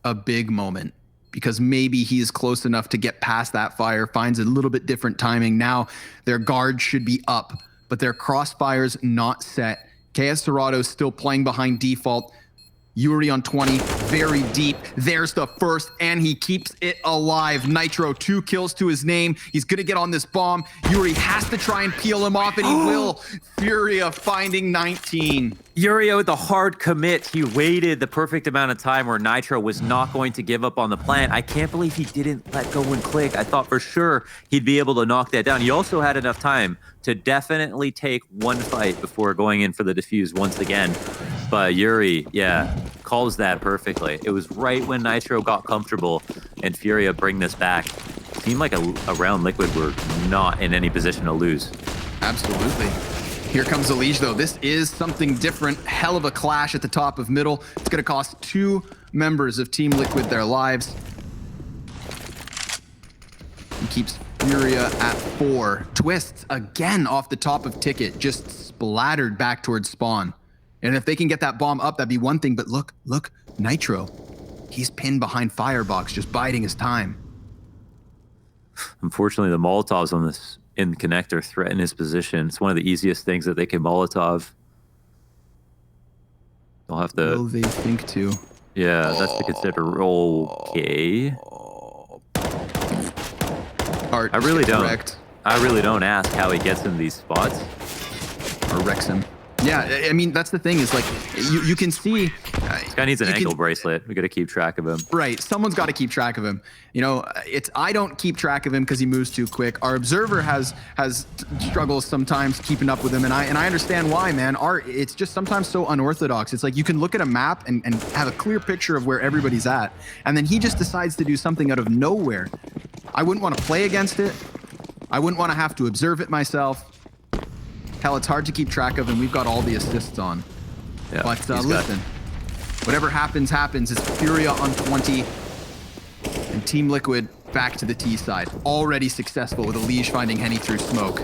A big moment, because maybe he is close enough to get past that fire, finds a little bit different timing. Now their guard should be up, but their crossfire's not set. KS Dorado still playing behind default. Yuri on 20, very deep. There's the first, and he keeps it alive. Nitro, 2 kills to his name. He's gonna get on this bomb. Yuri has to try and peel him off, and he will. Furia finding 19. Yuri with the hard commit. He waited the perfect amount of time where Nitro was not going to give up on the plant. I can't believe he didn't let go and click. I thought for sure he'd be able to knock that down. He also had enough time to definitely take one fight before going in for the defuse once again. But Yuri, yeah, calls that perfectly. It was right when Nitro got comfortable and Furia bring this back. Seemed like around Liquid were not in any position to lose. Absolutely. Here comes Elige, though. This is something different. Hell of a clash at the top of middle. It's going to cost 2 members of Team Liquid their lives. He keeps Furia at 4. Twists again off the top of Ticket, just splattered back towards spawn. And if they can get that bomb up, that'd be one thing. But look, Nitro. He's pinned behind Firebox, just biding his time. Unfortunately, the Molotovs on this in connector threaten his position. It's one of the easiest things that they can Molotov. They'll have to... Will they think to? Yeah, that's to consider. Okay. Art, I really don't. correct. I really don't ask how he gets in these spots. Or wrecks him. Yeah, I mean, that's the thing is like, you can see... This guy needs an ankle bracelet. We got to keep track of him. Right, someone's got to keep track of him. You know, I don't keep track of him because he moves too quick. Our observer has struggles sometimes keeping up with him, and I understand why, man. It's just sometimes so unorthodox. It's like you can look at a map and have a clear picture of where everybody's at, and then he just decides to do something out of nowhere. I wouldn't want to play against it. I wouldn't want to have to observe it myself. Hell, it's hard to keep track of, and we've got all the assists on. Yeah, but listen, whatever happens, happens. It's Furia on 20, and Team Liquid back to the T side. Already successful with Elige finding Henny through smoke.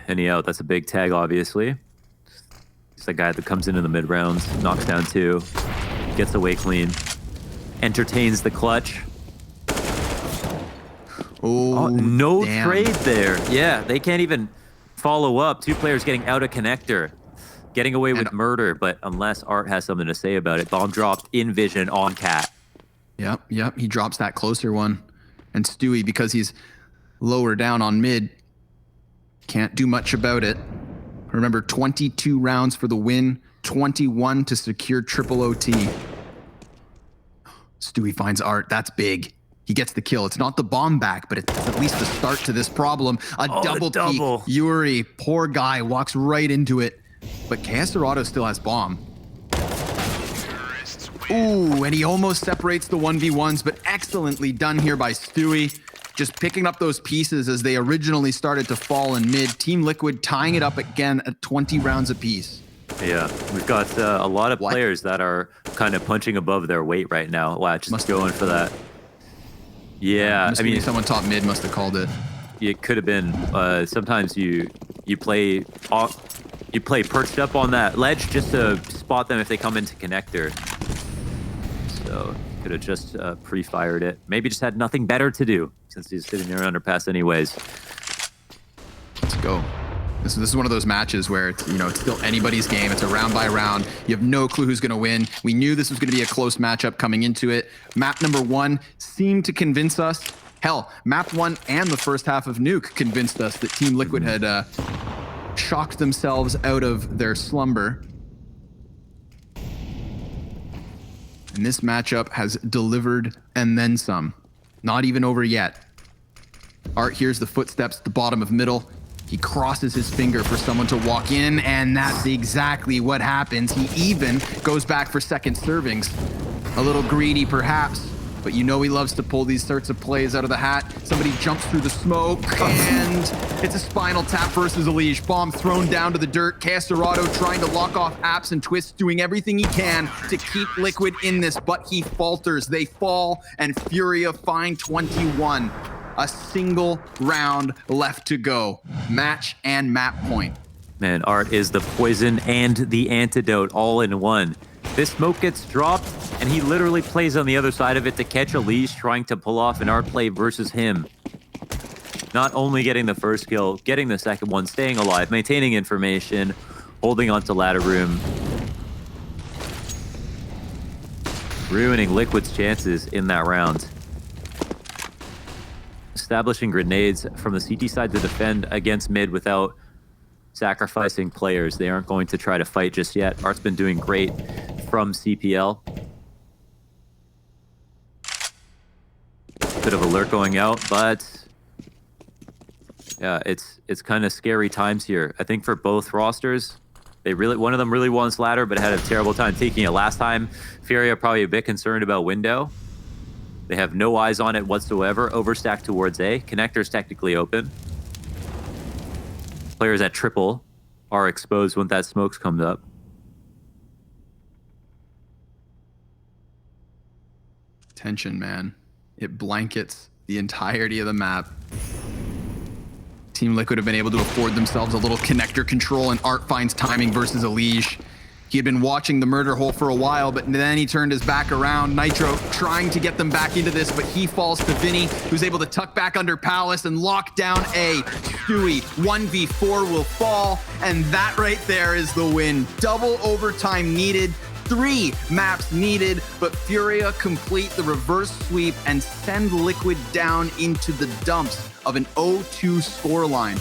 Henny out. That's a big tag, obviously. It's the guy that comes in the mid rounds, knocks down 2, gets away clean, entertains the clutch. Oh, no damn. trade there. Yeah, they can't even follow up. 2 players getting out of connector, getting away with murder, but unless Art has something to say about it. Bomb dropped in vision on Cat. Yep, he drops that closer one. And Stewie, because he's lower down on mid, can't do much about it. Remember, 22 rounds for the win, 21 to secure triple OT. Stewie finds Art. That's big. He gets the kill. It's not the bomb back, but it's at least the start to this problem. A double peek. Yuri, poor guy, walks right into it. But KS Dorado still has bomb. Ooh, and he almost separates the 1v1s, but excellently done here by Stewie. Just picking up those pieces as they originally started to fall in mid. Team Liquid tying it up again at 20 rounds apiece. Yeah, we've got a lot of players that are kind of punching above their weight right now. Wow, just going for that. Yeah, I mean, someone top mid must have called it. It could have been. Sometimes you play perched up on that ledge just to spot them if they come into connector. So could have just pre-fired it. Maybe just had nothing better to do since he's sitting there underpass anyways. Let's go. This is one of those matches where it's, it's still anybody's game. It's a round by round. You have no clue who's going to win. We knew this was going to be a close matchup coming into it. Map number 1 seemed to convince us. Hell, map 1 and the first half of Nuke convinced us that Team Liquid had shocked themselves out of their slumber. And this matchup has delivered and then some. Not even over yet. Art hears the footsteps at the bottom of middle. He crosses his finger for someone to walk in, and that's exactly what happens. He even goes back for second servings. A little greedy, perhaps, but you know he loves to pull these sorts of plays out of the hat. Somebody jumps through the smoke, and it's a spinal tap versus Elige. Bomb thrown down to the dirt. Casterado trying to lock off Apps and Twists, doing everything he can to keep Liquid in this, but he falters. They fall, and Furia find 21. A single round left to go. Match and map point. Man, Art is the poison and the antidote all in one. This smoke gets dropped, and he literally plays on the other side of it to catch Elige trying to pull off an Art play versus him. Not only getting the first kill, getting the second one, staying alive, maintaining information, holding onto ladder room. Ruining Liquid's chances in that round. Establishing grenades from the CT side to defend against mid without sacrificing players. They aren't going to try to fight just yet. Art's been doing great from CPL. Bit of alert going out, but yeah, it's kind of scary times here. I think for both rosters, one of them really wants ladder, but had a terrible time taking it last time. Furia probably a bit concerned about window. They have no eyes on it whatsoever. Overstack towards A. Connector's technically open. Players at triple are exposed when that smoke comes up. Tension, man. It blankets the entirety of the map. Team Liquid have been able to afford themselves a little connector control, and Art finds timing versus Elige. He had been watching the murder hole for a while, but then he turned his back around. Nitro trying to get them back into this, but he falls to Vinny, who's able to tuck back under Palace and lock down A. Stewie, 1v4 will fall, and that right there is the win. Double overtime needed. 3 maps needed, but Furia complete the reverse sweep and send Liquid down into the dumps of an 0-2 scoreline.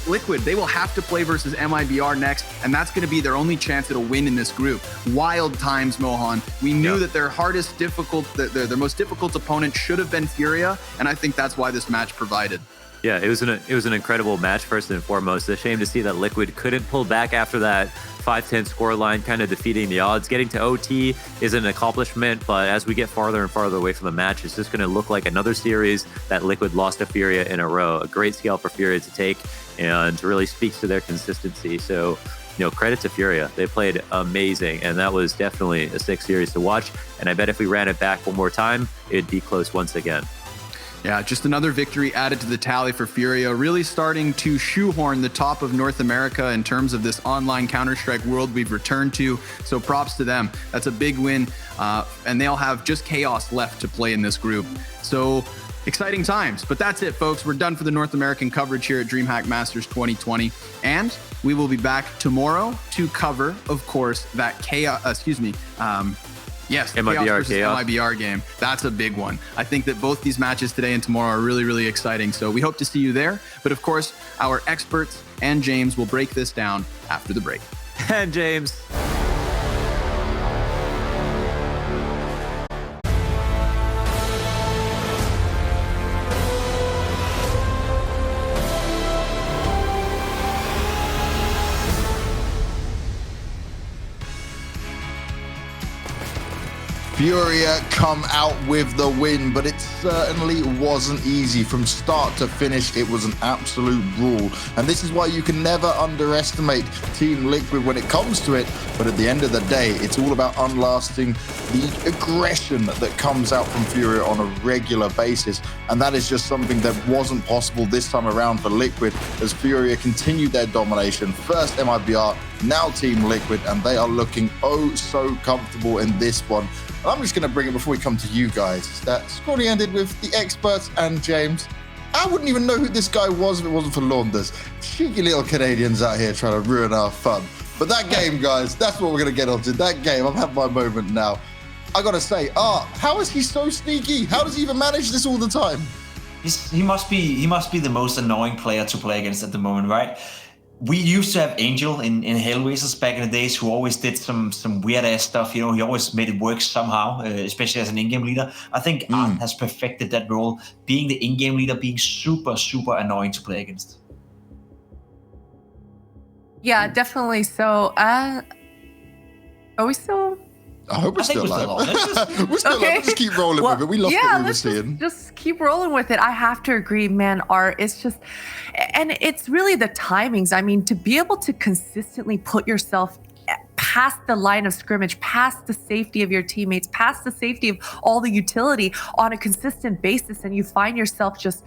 Liquid, they will have to play versus MIBR next, and that's going to be their only chance at a win in this group. Wild times, Mohan. We knew that their their most difficult opponent should have been Furia, and I think that's why this match provided. Yeah, it was an incredible match, first and foremost. A shame to see that Liquid couldn't pull back after that 5-10 scoreline, kind of defeating the odds. Getting to OT is an accomplishment, but as we get farther and farther away from the match, it's just going to look like another series that Liquid lost to Furia in a row. A great scale for Furia to take, and really speaks to their consistency. So, credit to Furia. They played amazing, and that was definitely a sick series to watch. And I bet if we ran it back one more time, it'd be close once again. Yeah, just another victory added to the tally for Furia, really starting to shoehorn the top of North America in terms of this online Counter-Strike world we've returned to. So props to them. That's a big win, and they'll have just Chaos left to play in this group. So exciting times. But that's it, folks. We're done for the North American coverage here at DreamHack Masters 2020, and we will be back tomorrow to cover, of course, that Yes, MIBR versus MIBR game. That's a big one. I think that both these matches today and tomorrow are really, really exciting. So we hope to see you there. But of course, our experts and James will break this down after the break. And James. Furia come out with the win, but it certainly wasn't easy. From start to finish, it was an absolute brawl. And this is why you can never underestimate Team Liquid when it comes to it. But at the end of the day, it's all about unlasting the aggression that comes out from Furia on a regular basis. And that is just something that wasn't possible this time around for Liquid, as Furia continued their domination. First MIBR, now Team Liquid, and they are looking oh so comfortable in this one. I'm just going to bring it before we come to you guys. That Scrawny ended with the experts and James. I wouldn't even know who this guy was if it wasn't for Launders. Cheeky little Canadians out here trying to ruin our fun. But that game, guys, that's what we're going to get onto. That game, I've had my moment now. I got to say, how is he so sneaky? How does he even manage this all the time? He must be the most annoying player to play against at the moment, right? We used to have Angel in Hellraisers back in the days, who always did some weird ass stuff. You know, he always made it work somehow, especially as an in-game leader. I think Art has perfected that role, being the in-game leader, being super, super annoying to play against. Yeah, definitely. So, are we still? I hope we're still alive. We're still Okay. alive. Just keep rolling with it. We lost what we were let's seeing. just keep rolling with it. I have to agree, man. Art, it's just, and it's really the timings. I mean, to be able to consistently put yourself past the line of scrimmage, past the safety of your teammates, past the safety of all the utility on a consistent basis, and you find yourself just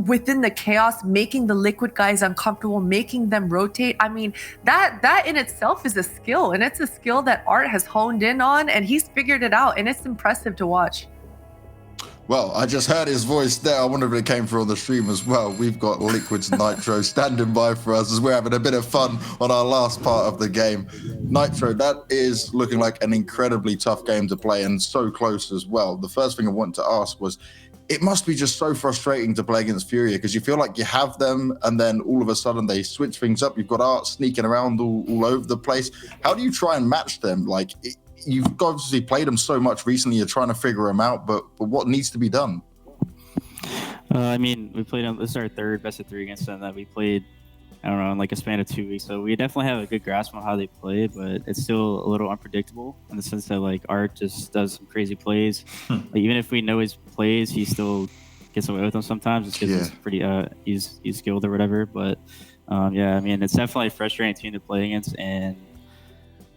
within the chaos, making the Liquid guys uncomfortable, making them rotate. I mean, that in itself is a skill, and it's a skill that Art has honed in on, and he's figured it out, and it's impressive to watch. Well, I just heard his voice there. I wonder if it came through on the stream as well. We've got Liquid's Nitro standing by for us as we're having a bit of fun on our last part of the game. Nitro, that is looking like an incredibly tough game to play, and so close as well. The first thing I wanted to ask was, it must be just so frustrating to play against FURIA, because you feel like you have them and then all of a sudden they switch things up. You've got Art sneaking around all over the place. How do you try and match them? Like, you've obviously played them so much recently, you're trying to figure them out, but what needs to be done? I mean, we played this is our third best of 3 against them that we played, I don't know, in like a span of 2 weeks. So we definitely have a good grasp on how they play, but it's still a little unpredictable in the sense that like Art just does some crazy plays. Like, even if we know his plays, he still gets away with them sometimes just because he's pretty he's skilled or whatever. But yeah, I mean, it's definitely a frustrating team to play against, and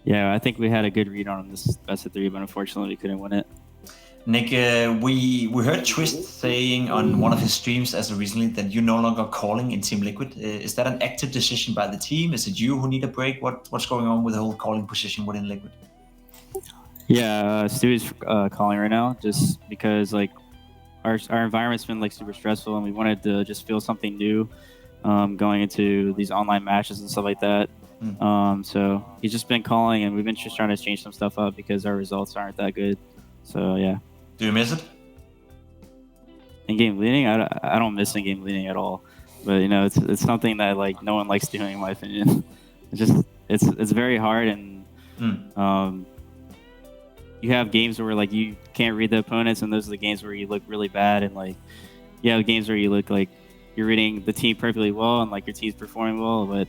yeah, I think we had a good read on this best of 3, but unfortunately we couldn't win it. Nick, we heard Twist saying on one of his streams as of recently that you're no longer calling in Team Liquid. Is that an active decision by the team? Is it you who need a break? What's going on with the whole calling position within Liquid? Yeah, Stu is calling right now just because like our environment's been like super stressful, and we wanted to just feel something new going into these online matches and stuff like that. So he's just been calling, and we've been just trying to change some stuff up because our results aren't that good. So yeah. Do you miss it? In-game leading? I don't miss in-game leading at all. But you know, it's something that like no one likes doing, in my opinion. It's very hard, and you have games where like you can't read the opponents, and those are the games where you look really bad, and like you have games where you look like you're reading the team perfectly well, and like your team's performing well, but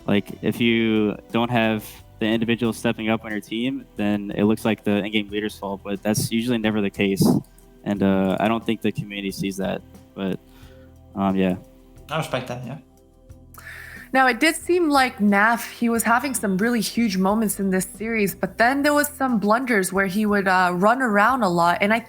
like if you don't have the individual stepping up on your team, then it looks like the in-game leader's fault, but that's usually never the case. And I don't think the community sees that, but yeah. I respect that, yeah. Now, it did seem like Naf, he was having some really huge moments in this series, but then there was some blunders where he would run around a lot. And I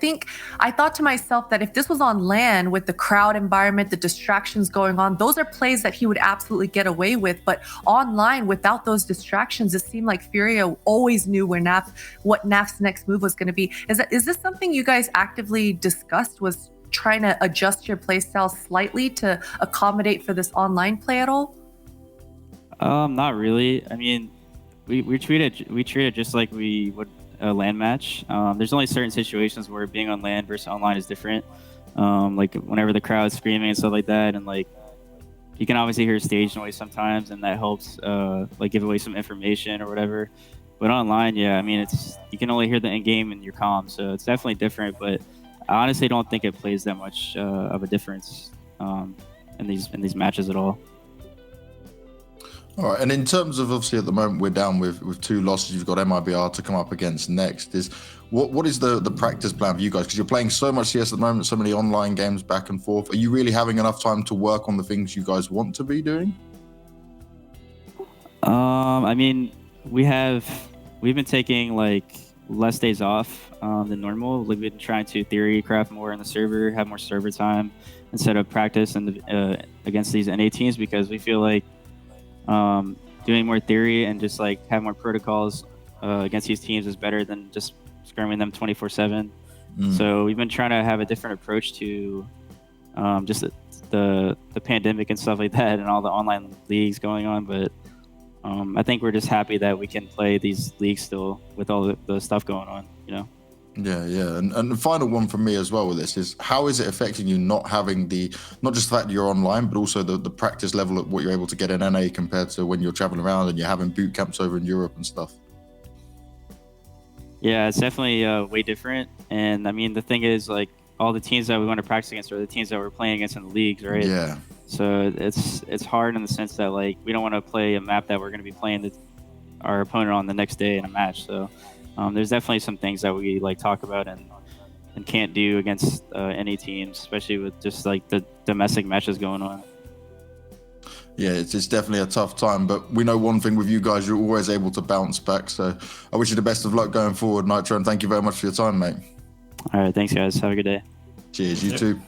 thought to myself that if this was on LAN with the crowd environment, the distractions going on, those are plays that he would absolutely get away with. But online, without those distractions, it seemed like FURIA always knew what Naf's next move was going to be. Is this something you guys actively discussed, was trying to adjust your playstyle slightly to accommodate for this online play at all? Not really. I mean, we treat it just like we would a LAN match. There's only certain situations where being on LAN versus online is different. Like whenever the crowd's screaming and stuff like that, and like you can obviously hear stage noise sometimes, and that helps like give away some information or whatever. But online, yeah, I mean, you can only hear the in game and your comm, so it's definitely different. But I honestly don't think it plays that much of a difference in these matches at all. All right, and in terms of, obviously at the moment we're down with 2 losses, you've got MIBR to come up against next. What is the practice plan for you guys? Because you're playing so much CS at the moment, so many online games back and forth. Are you really having enough time to work on the things you guys want to be doing? I mean, we've been taking like less days off than normal. We've been trying to theory craft more in the server, have more server time instead of practice against these NA teams, because we feel like doing more theory and just like have more protocols against these teams is better than just scrimming them 24/7. So we've been trying to have a different approach to just the pandemic and stuff like that, and all the online leagues going on. But I think we're just happy that we can play these leagues still with all the stuff going on, you know. Yeah. And the final one from me as well with this is, how is it affecting you not having not just the fact that you're online, but also the practice level of what you're able to get in NA compared to when you're traveling around and you're having boot camps over in Europe and stuff? Yeah, it's definitely way different. And I mean, the thing is, like, all the teams that we want to practice against are the teams that we're playing against in the leagues, right? Yeah. So it's hard in the sense that, like, we don't want to play a map that we're going to be playing our opponent on the next day in a match. So there's definitely some things that we like talk about and can't do against any teams, especially with just like the domestic matches going on. Yeah, it's definitely a tough time, but we know one thing with you guys, you're always able to bounce back. So I wish you the best of luck going forward, Nitro, and thank you very much for your time, mate. All right, thanks, guys. Have a good day. Cheers, you too.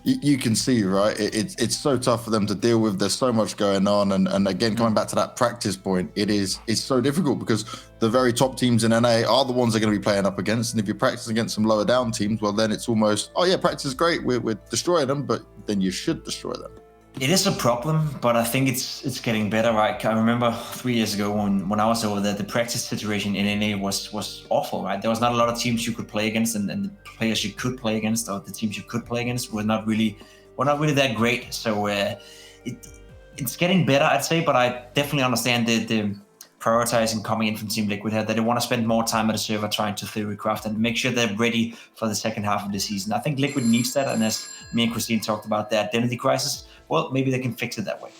You can see, right? It's so tough for them to deal with. There's so much going on, and again, coming back to that practice point, it's so difficult because the very top teams in NA are the ones they're going to be playing up against, and if you practice against some lower down teams, well, then it's almost, oh yeah, practice is great, we're destroying them, but then you should destroy them. It is a problem, but I think it's getting better, right? I remember 3 years ago when I was over there, the practice situation in NA was awful, right? There was not a lot of teams you could play against, and the players you could play against, or the teams you could play against, were not really that great. So it's getting better, I'd say, but I definitely understand the prioritizing coming in from Team Liquid here, that they want to spend more time at the server trying to theorycraft and make sure they're ready for the second half of the season. I think Liquid needs that, and as me and Christine talked about the identity crisis, well, maybe they can fix it that way.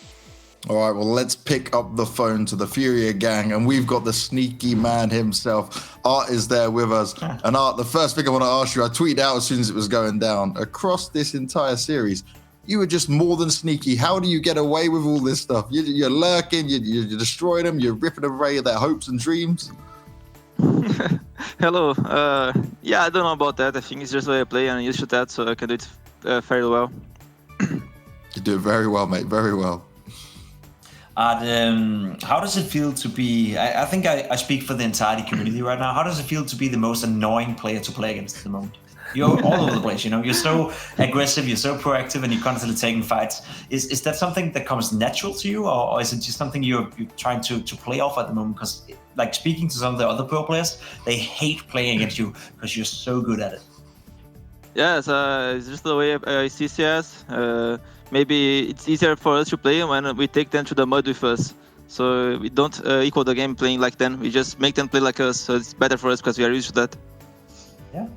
All right, well, let's pick up the phone to the FURIA gang, and we've got the sneaky man himself. Art is there with us. And Art, the first thing I want to ask you, I tweeted out as soon as it was going down, across this entire series, you were just more than sneaky. How do you get away with all this stuff? You're lurking, you're destroying them, you're ripping away their hopes and dreams. Hello. Yeah, I don't know about that. I think it's just the way I play, and I'm used to that, so I can do it fairly well. You do it very well, mate, very well. How does it feel to be, I think I speak for the entirety community right now, how does it feel to be the most annoying player to play against at the moment? You're all over the place, you're so aggressive, you're so proactive, and you're constantly taking fights. Is that something that comes natural to you, or is it just something you're trying to play off at the moment? Because, like, speaking to some of the other pro players, they hate playing against you because you're so good at it. Yeah, it's just the way I see CS. Maybe it's easier for us to play when we take them to the mud with us. So we don't equal the game playing like them. We just make them play like us. So it's better for us because we are used to that. Yeah.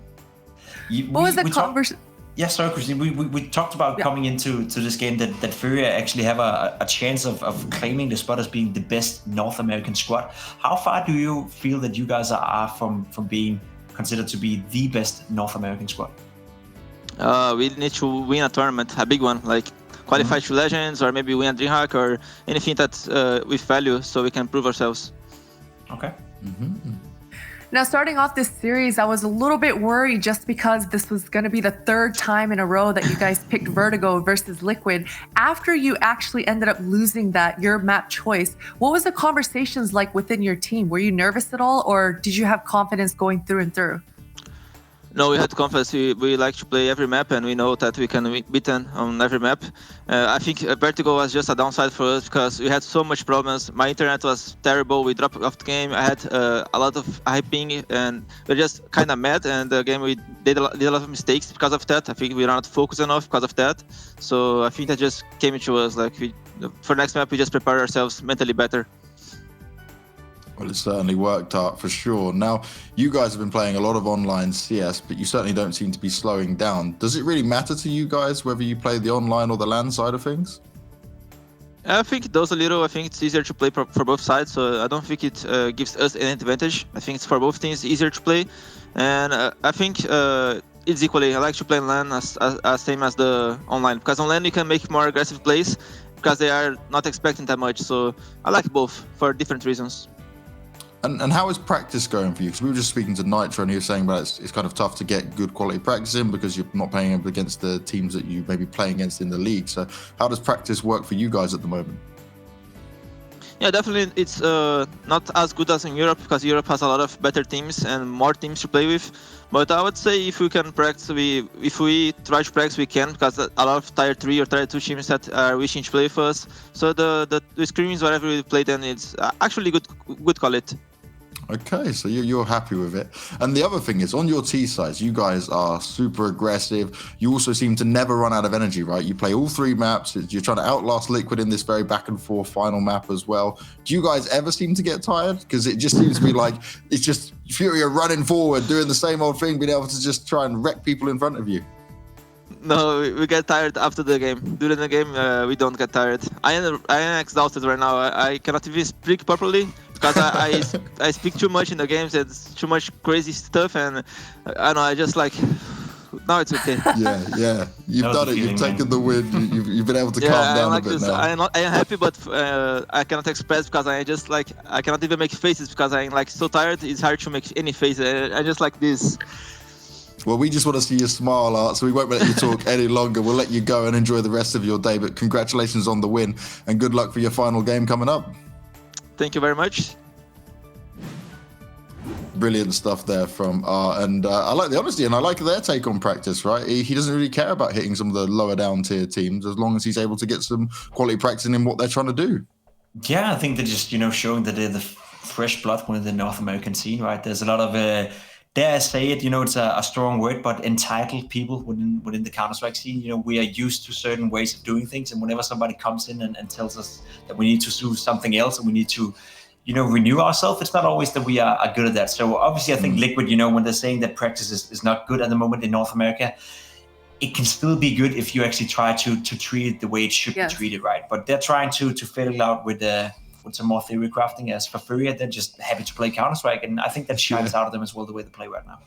What was the conversation? Yeah, sorry, Christine. We talked about coming into this game that FURIA actually have a chance of claiming the spot as being the best North American squad. How far do you feel that you guys are from being considered to be the best North American squad? We need to win a tournament, a big one, like qualify to Legends, or maybe win a DreamHack, or anything that's with value, so we can prove ourselves. Okay. Now, starting off this series, I was a little bit worried just because this was going to be the third time in a row that you guys picked Vertigo versus Liquid. After you actually ended up losing your map choice, what was the conversations like within your team? Were you nervous at all, or did you have confidence going through and through? No, we had confidence. We like to play every map, and we know that we can beat them on every map. I think Vertigo was just a downside for us because we had so much problems. My internet was terrible. We dropped off the game. I had a lot of high ping, and we're just kind of mad. And the game, we did a lot of mistakes because of that. I think we were not focused enough because of that. So I think that just came into us. Like for next map, we just prepare ourselves mentally better. Well, it certainly worked out for sure. Now, you guys have been playing a lot of online CS, but you certainly don't seem to be slowing down. Does it really matter to you guys whether you play the online or the LAN side of things? I think it does a little. I think it's easier to play for both sides, so I don't think it gives us an advantage. I think it's for both teams easier to play, and I think it's equally. I like to play LAN as same as the online, because online you can make more aggressive plays because they are not expecting that much. So I like both for different reasons. And how is practice going for you? Because we were just speaking to Nitro, and he was saying about it's kind of tough to get good quality practice in because you're not playing against the teams that you may be playing against in the league. So how does practice work for you guys at the moment? Yeah, definitely it's not as good as in Europe, because Europe has a lot of better teams and more teams to play with. But I would say if we can practice, if we try to practice, we can, because a lot of Tier 3 or Tier 2 teams that are wishing to play with us. So the scrims, wherever we play, then it's actually good quality. Okay, so you're happy with it. And the other thing is, on your T sides, you guys are super aggressive. You also seem to never run out of energy, right? You play all 3 maps. You're trying to outlast Liquid in this very back and forth final map as well. Do you guys ever seem to get tired? Because it just seems to be like it's just FURIA running forward, doing the same old thing, being able to just try and wreck people in front of you. No, we get tired after the game. During the game, we don't get tired. I am exhausted right now. I cannot even speak properly because I speak too much in the games. It's too much crazy stuff, and I know I just like. Now it's okay. Yeah. You've done it. You've taken the win. You've been able to calm down a bit now. I am happy, but I cannot express because I just like I cannot even make faces because I'm like so tired. It's hard to make any face. I just like this. Well, we just want to see you smile, Art, so we won't let you talk any longer. We'll let you go and enjoy the rest of your day, but congratulations on the win and good luck for your final game coming up. Thank you very much. Brilliant stuff there from Art, and I like the honesty and I like their take on practice, right? He doesn't really care about hitting some of the lower down tier teams as long as he's able to get some quality practice in what they're trying to do. Yeah, I think they're just, showing that they're the fresh blood within the North American scene, right? There's a lot of... dare I say it, it's a strong word, but entitled people within the Counter-Strike scene. We are used to certain ways of doing things, and whenever somebody comes in and tells us that we need to do something else and we need to, renew ourselves, it's not always that we are good at that. So obviously, I think Liquid, when they're saying that practice is not good at the moment in North America, it can still be good if you actually try to treat it the way it should be treated, right? But they're trying to fiddle out with some more theory crafting. As for FURIA, they're just happy to play Counter-Strike, and I think that shines out of them as well, the way they play right now.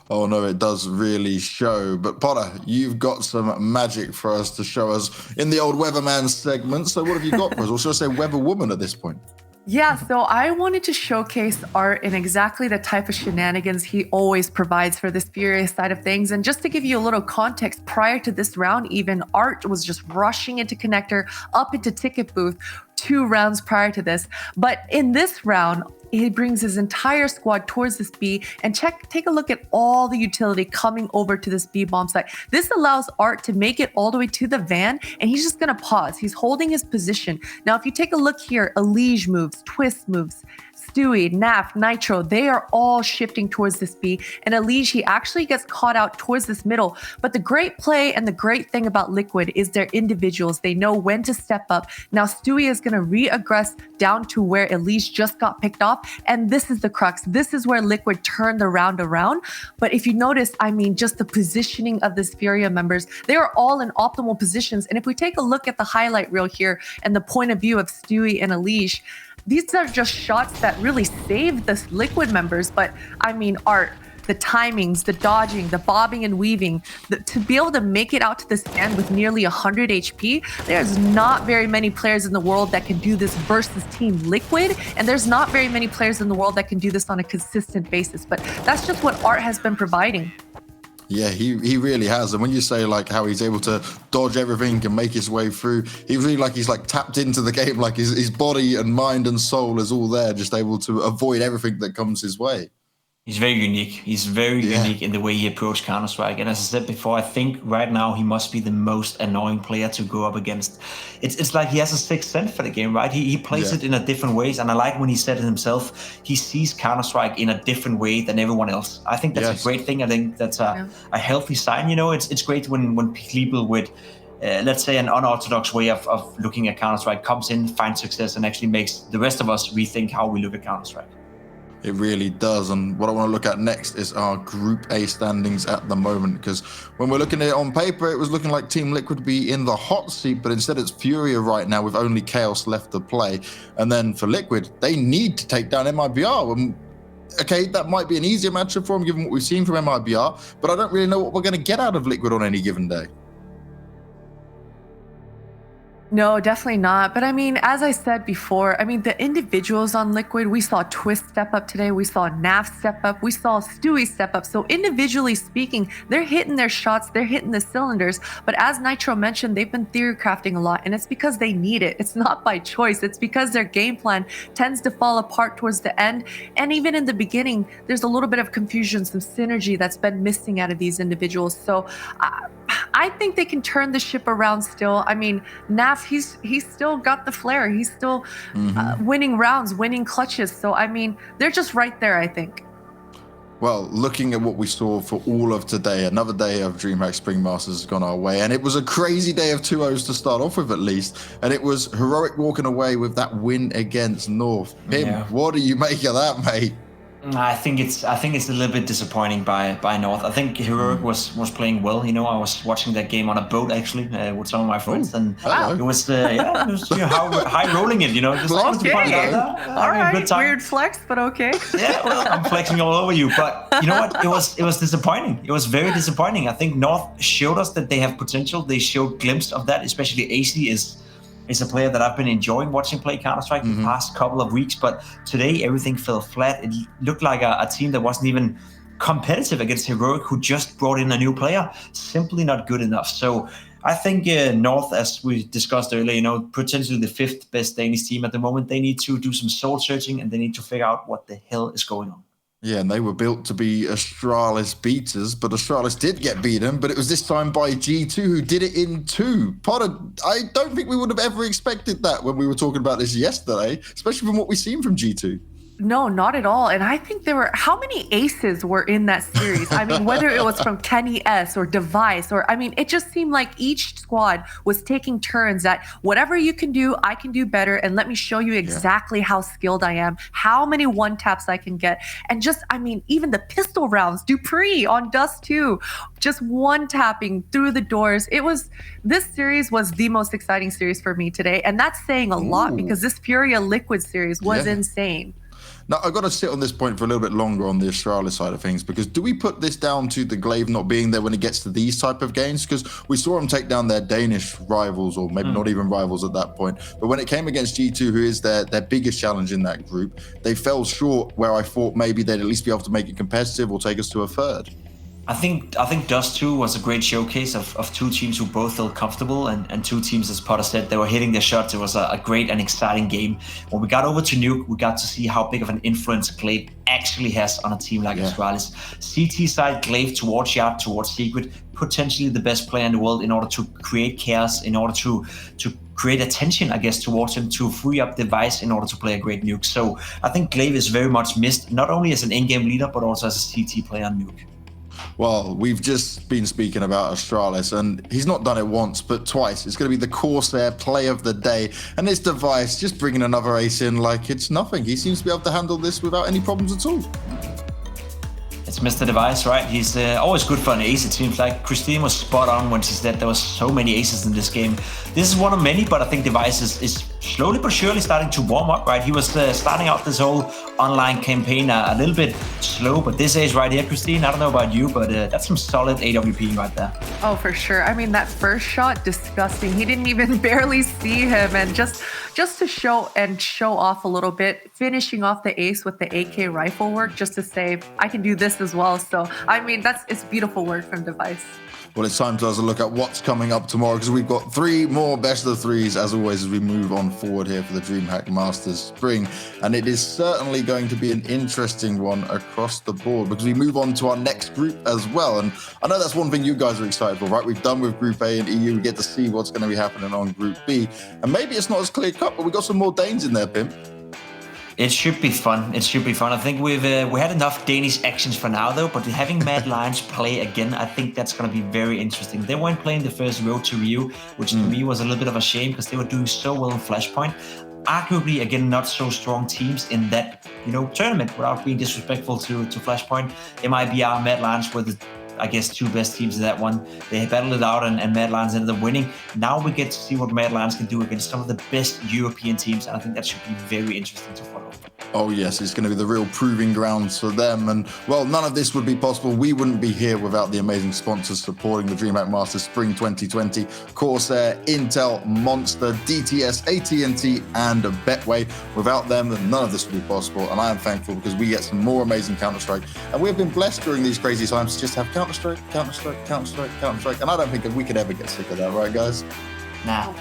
Oh no, it does really show. But Potter, you've got some magic for us to show us in the old Weatherman segment. So what have you got for us? Or should I say Weatherwoman at this point? Yeah, so I wanted to showcase Art in exactly the type of shenanigans he always provides for this FURIA side of things. And just to give you a little context, prior to this round even, Art was just rushing into connector, up into ticket booth 2 rounds prior to this. But in this round, he brings his entire squad towards this B, and take a look at all the utility coming over to this B bomb site. This allows Art to make it all the way to the van, and he's just gonna pause. He's holding his position. Now, if you take a look here, Elige moves, Twist moves, Stewie, Naf, Nitro, they are all shifting towards this B. And Elige, he actually gets caught out towards this middle. But the great play and the great thing about Liquid is their individuals. They know when to step up. Now, Stewie is going to re-aggress down to where Elige just got picked off. And this is the crux. This is where Liquid turned the round around. But if you notice, just the positioning of this FURIA members, they are all in optimal positions. And if we take a look at the highlight reel here and the point of view of Stewie and Elige, these are just shots that really saved the Liquid members. But Art, the timings, the dodging, the bobbing and weaving, to be able to make it out to this end with nearly 100 HP, there's not very many players in the world that can do this versus Team Liquid. And there's not very many players in the world that can do this on a consistent basis. But that's just what Art has been providing. Yeah, he really has. And when you say like how he's able to dodge everything and make his way through, he's tapped into the game, like his body and mind and soul is all there, just able to avoid everything that comes his way. He's very unique. He's very unique in the way he approached Counter-Strike. And as I said before, I think right now he must be the most annoying player to go up against. It's like he has a sixth sense for the game, right? He plays it in a different ways. And I like when he said it himself, he sees Counter-Strike in a different way than everyone else. I think that's a great thing. I think that's a healthy sign. It's great when people with, let's say, an unorthodox way of looking at Counter-Strike comes in, finds success, and actually makes the rest of us rethink how we look at Counter-Strike. It really does. And what I want to look at next is our Group A standings at the moment, because when we're looking at it on paper, it was looking like Team Liquid would be in the hot seat, but instead it's FURIA right now with only Chaos left to play. And then for Liquid, they need to take down MIBR. Okay, that might be an easier matchup for them given what we've seen from MIBR, but I don't really know what we're going to get out of Liquid on any given day. No, definitely not. But as I said before, the individuals on Liquid, we saw Twist step up today. We saw Naf step up. We saw Stewie step up. So individually speaking, they're hitting their shots. They're hitting the cylinders. But as Nitro mentioned, they've been theory crafting a lot. And it's because they need it. It's not by choice. It's because their game plan tends to fall apart towards the end. And even in the beginning, there's a little bit of confusion, some synergy that's been missing out of these individuals. So I think they can turn the ship around still. I mean, Naf, he's still got the flair. He's still winning rounds, winning clutches. So, I mean, they're just right there, I think. Well, looking at what we saw for all of today, another day of DreamHack Spring Masters has gone our way, and it was a crazy day of 2-0s to start off with, at least. And it was heroic walking away with that win against North. Pim, what do you make of that, mate? I think it's a little bit disappointing by North. I think Heroic was playing well. You know, I was watching that game on a boat actually with some of my friends, and it was high rolling it. You know, just okay. All right, good time. Weird flex, but okay. Yeah, well, I'm flexing all over you, but you know what? It was disappointing. It was very disappointing. I think North showed us that they have potential. They showed glimpse of that, especially AC is a player that I've been enjoying watching play Counter-Strike the past couple of weeks, but today everything fell flat. It looked like a team that wasn't even competitive against Heroic, who just brought in a new player. Simply not good enough. So I think North, as we discussed earlier, you know, potentially the 5th best Danish team at the moment. They need to do some soul searching and they need to figure out what the hell is going on. Yeah, and they were built to be Astralis beaters, but Astralis did get beaten, but it was this time by G2, who did it in 2. Potter, I don't think we would have ever expected that when we were talking about this yesterday, especially from what we've seen from G2. No, not at all. And I think how many aces were in that series? I mean, whether it was from Kenny S or Device, or, I mean, it just seemed like each squad was taking turns at whatever you can do, I can do better. And let me show you exactly how skilled I am, how many one taps I can get. And just, I mean, even the pistol rounds, Dupree on Dust 2, just one tapping through the doors. This series was the most exciting series for me today. And that's saying a lot because this FURIA Liquid series was insane. Now, I've got to sit on this point for a little bit longer on the Astralis side of things, because do we put this down to the Glaive not being there when it gets to these type of games? Because we saw them take down their Danish rivals, or maybe not even rivals at that point. But when it came against G2, who is their biggest challenge in that group, they fell short where I thought maybe they'd at least be able to make it competitive or take us to a 3rd. I think Dust 2 was a great showcase of 2 teams who both felt comfortable and 2 teams, as Potter said, they were hitting their shots. It was a great and exciting game. When we got over to Nuke, we got to see how big of an influence Glaive actually has on a team like Astralis. CT side, Glaive towards Yard, towards Secret, potentially the best player in the world in order to create chaos, in order to create attention, I guess, towards him, to free up Device in order to play a great Nuke. So I think Glaive is very much missed, not only as an in-game leader, but also as a CT player on Nuke. Well, we've just been speaking about Astralis, and he's not done it once, but twice. It's going to be the Corsair play of the day, and this Device just bringing another ace in like it's nothing. He seems to be able to handle this without any problems at all. It's Mr. Device, right? He's always good for an ace. It seems like Christine was spot on when she said there was so many aces in this game. This is one of many, but I think Device is slowly but surely starting to warm up, right? He was starting out this whole online campaign a little bit slow, but this ace right here, Christine, I don't know about you, but that's some solid AWP right there. Oh, for sure. I mean, that first shot, disgusting. He didn't even barely see him, and just to show off a little bit, finishing off the ace with the AK rifle work, just to say, I can do this as well. So, I mean, it's beautiful work from Device. Well, it's time to also look at what's coming up tomorrow, because we've got 3 more best of 3s, as always, as we move on forward here for the DreamHack Masters Spring. And it is certainly going to be an interesting one across the board, because we move on to our next group as well. And I know that's one thing you guys are excited for, right? We've done with Group A and EU. We get to see what's going to be happening on Group B. And maybe it's not as clear-cut, but we've got some more Danes in there, Pim. It should be fun. It should be fun. I think we had enough Danish actions for now, though. But having Mad Lions play again, I think that's going to be very interesting. They weren't playing the first Road to Rio, which to me was a little bit of a shame because they were doing so well in Flashpoint. Arguably, again, not so strong teams in that tournament. Without being disrespectful to Flashpoint, MIBR, Mad Lions were the, I guess, 2 best teams in that one. They battled it out and Mad Lions ended up winning. Now we get to see what Mad Lions can do against some of the best European teams. And I think that should be very interesting to follow. Oh yes, it's going to be the real proving grounds for them. And well, none of this would be possible. We wouldn't be here without the amazing sponsors supporting the DreamHack Masters Spring 2020. Corsair, Intel, Monster, DTS, AT&T, and Betway. Without them, none of this would be possible. And I am thankful because we get some more amazing Counter-Strike. And we have been blessed during these crazy times to just have Counter-Strike, Counter-Strike, Counter-Strike, Counter-Strike. And I don't think that we could ever get sick of that, right, guys? Nah.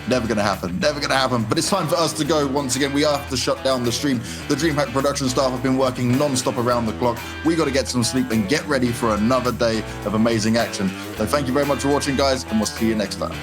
Never gonna happen. Never gonna happen. But it's time for us to go. Once again, we have to shut down the stream. The DreamHack production staff have been working non-stop around the clock. We got to get some sleep and get ready for another day of amazing action. So thank you very much for watching, guys, and we'll see you next time.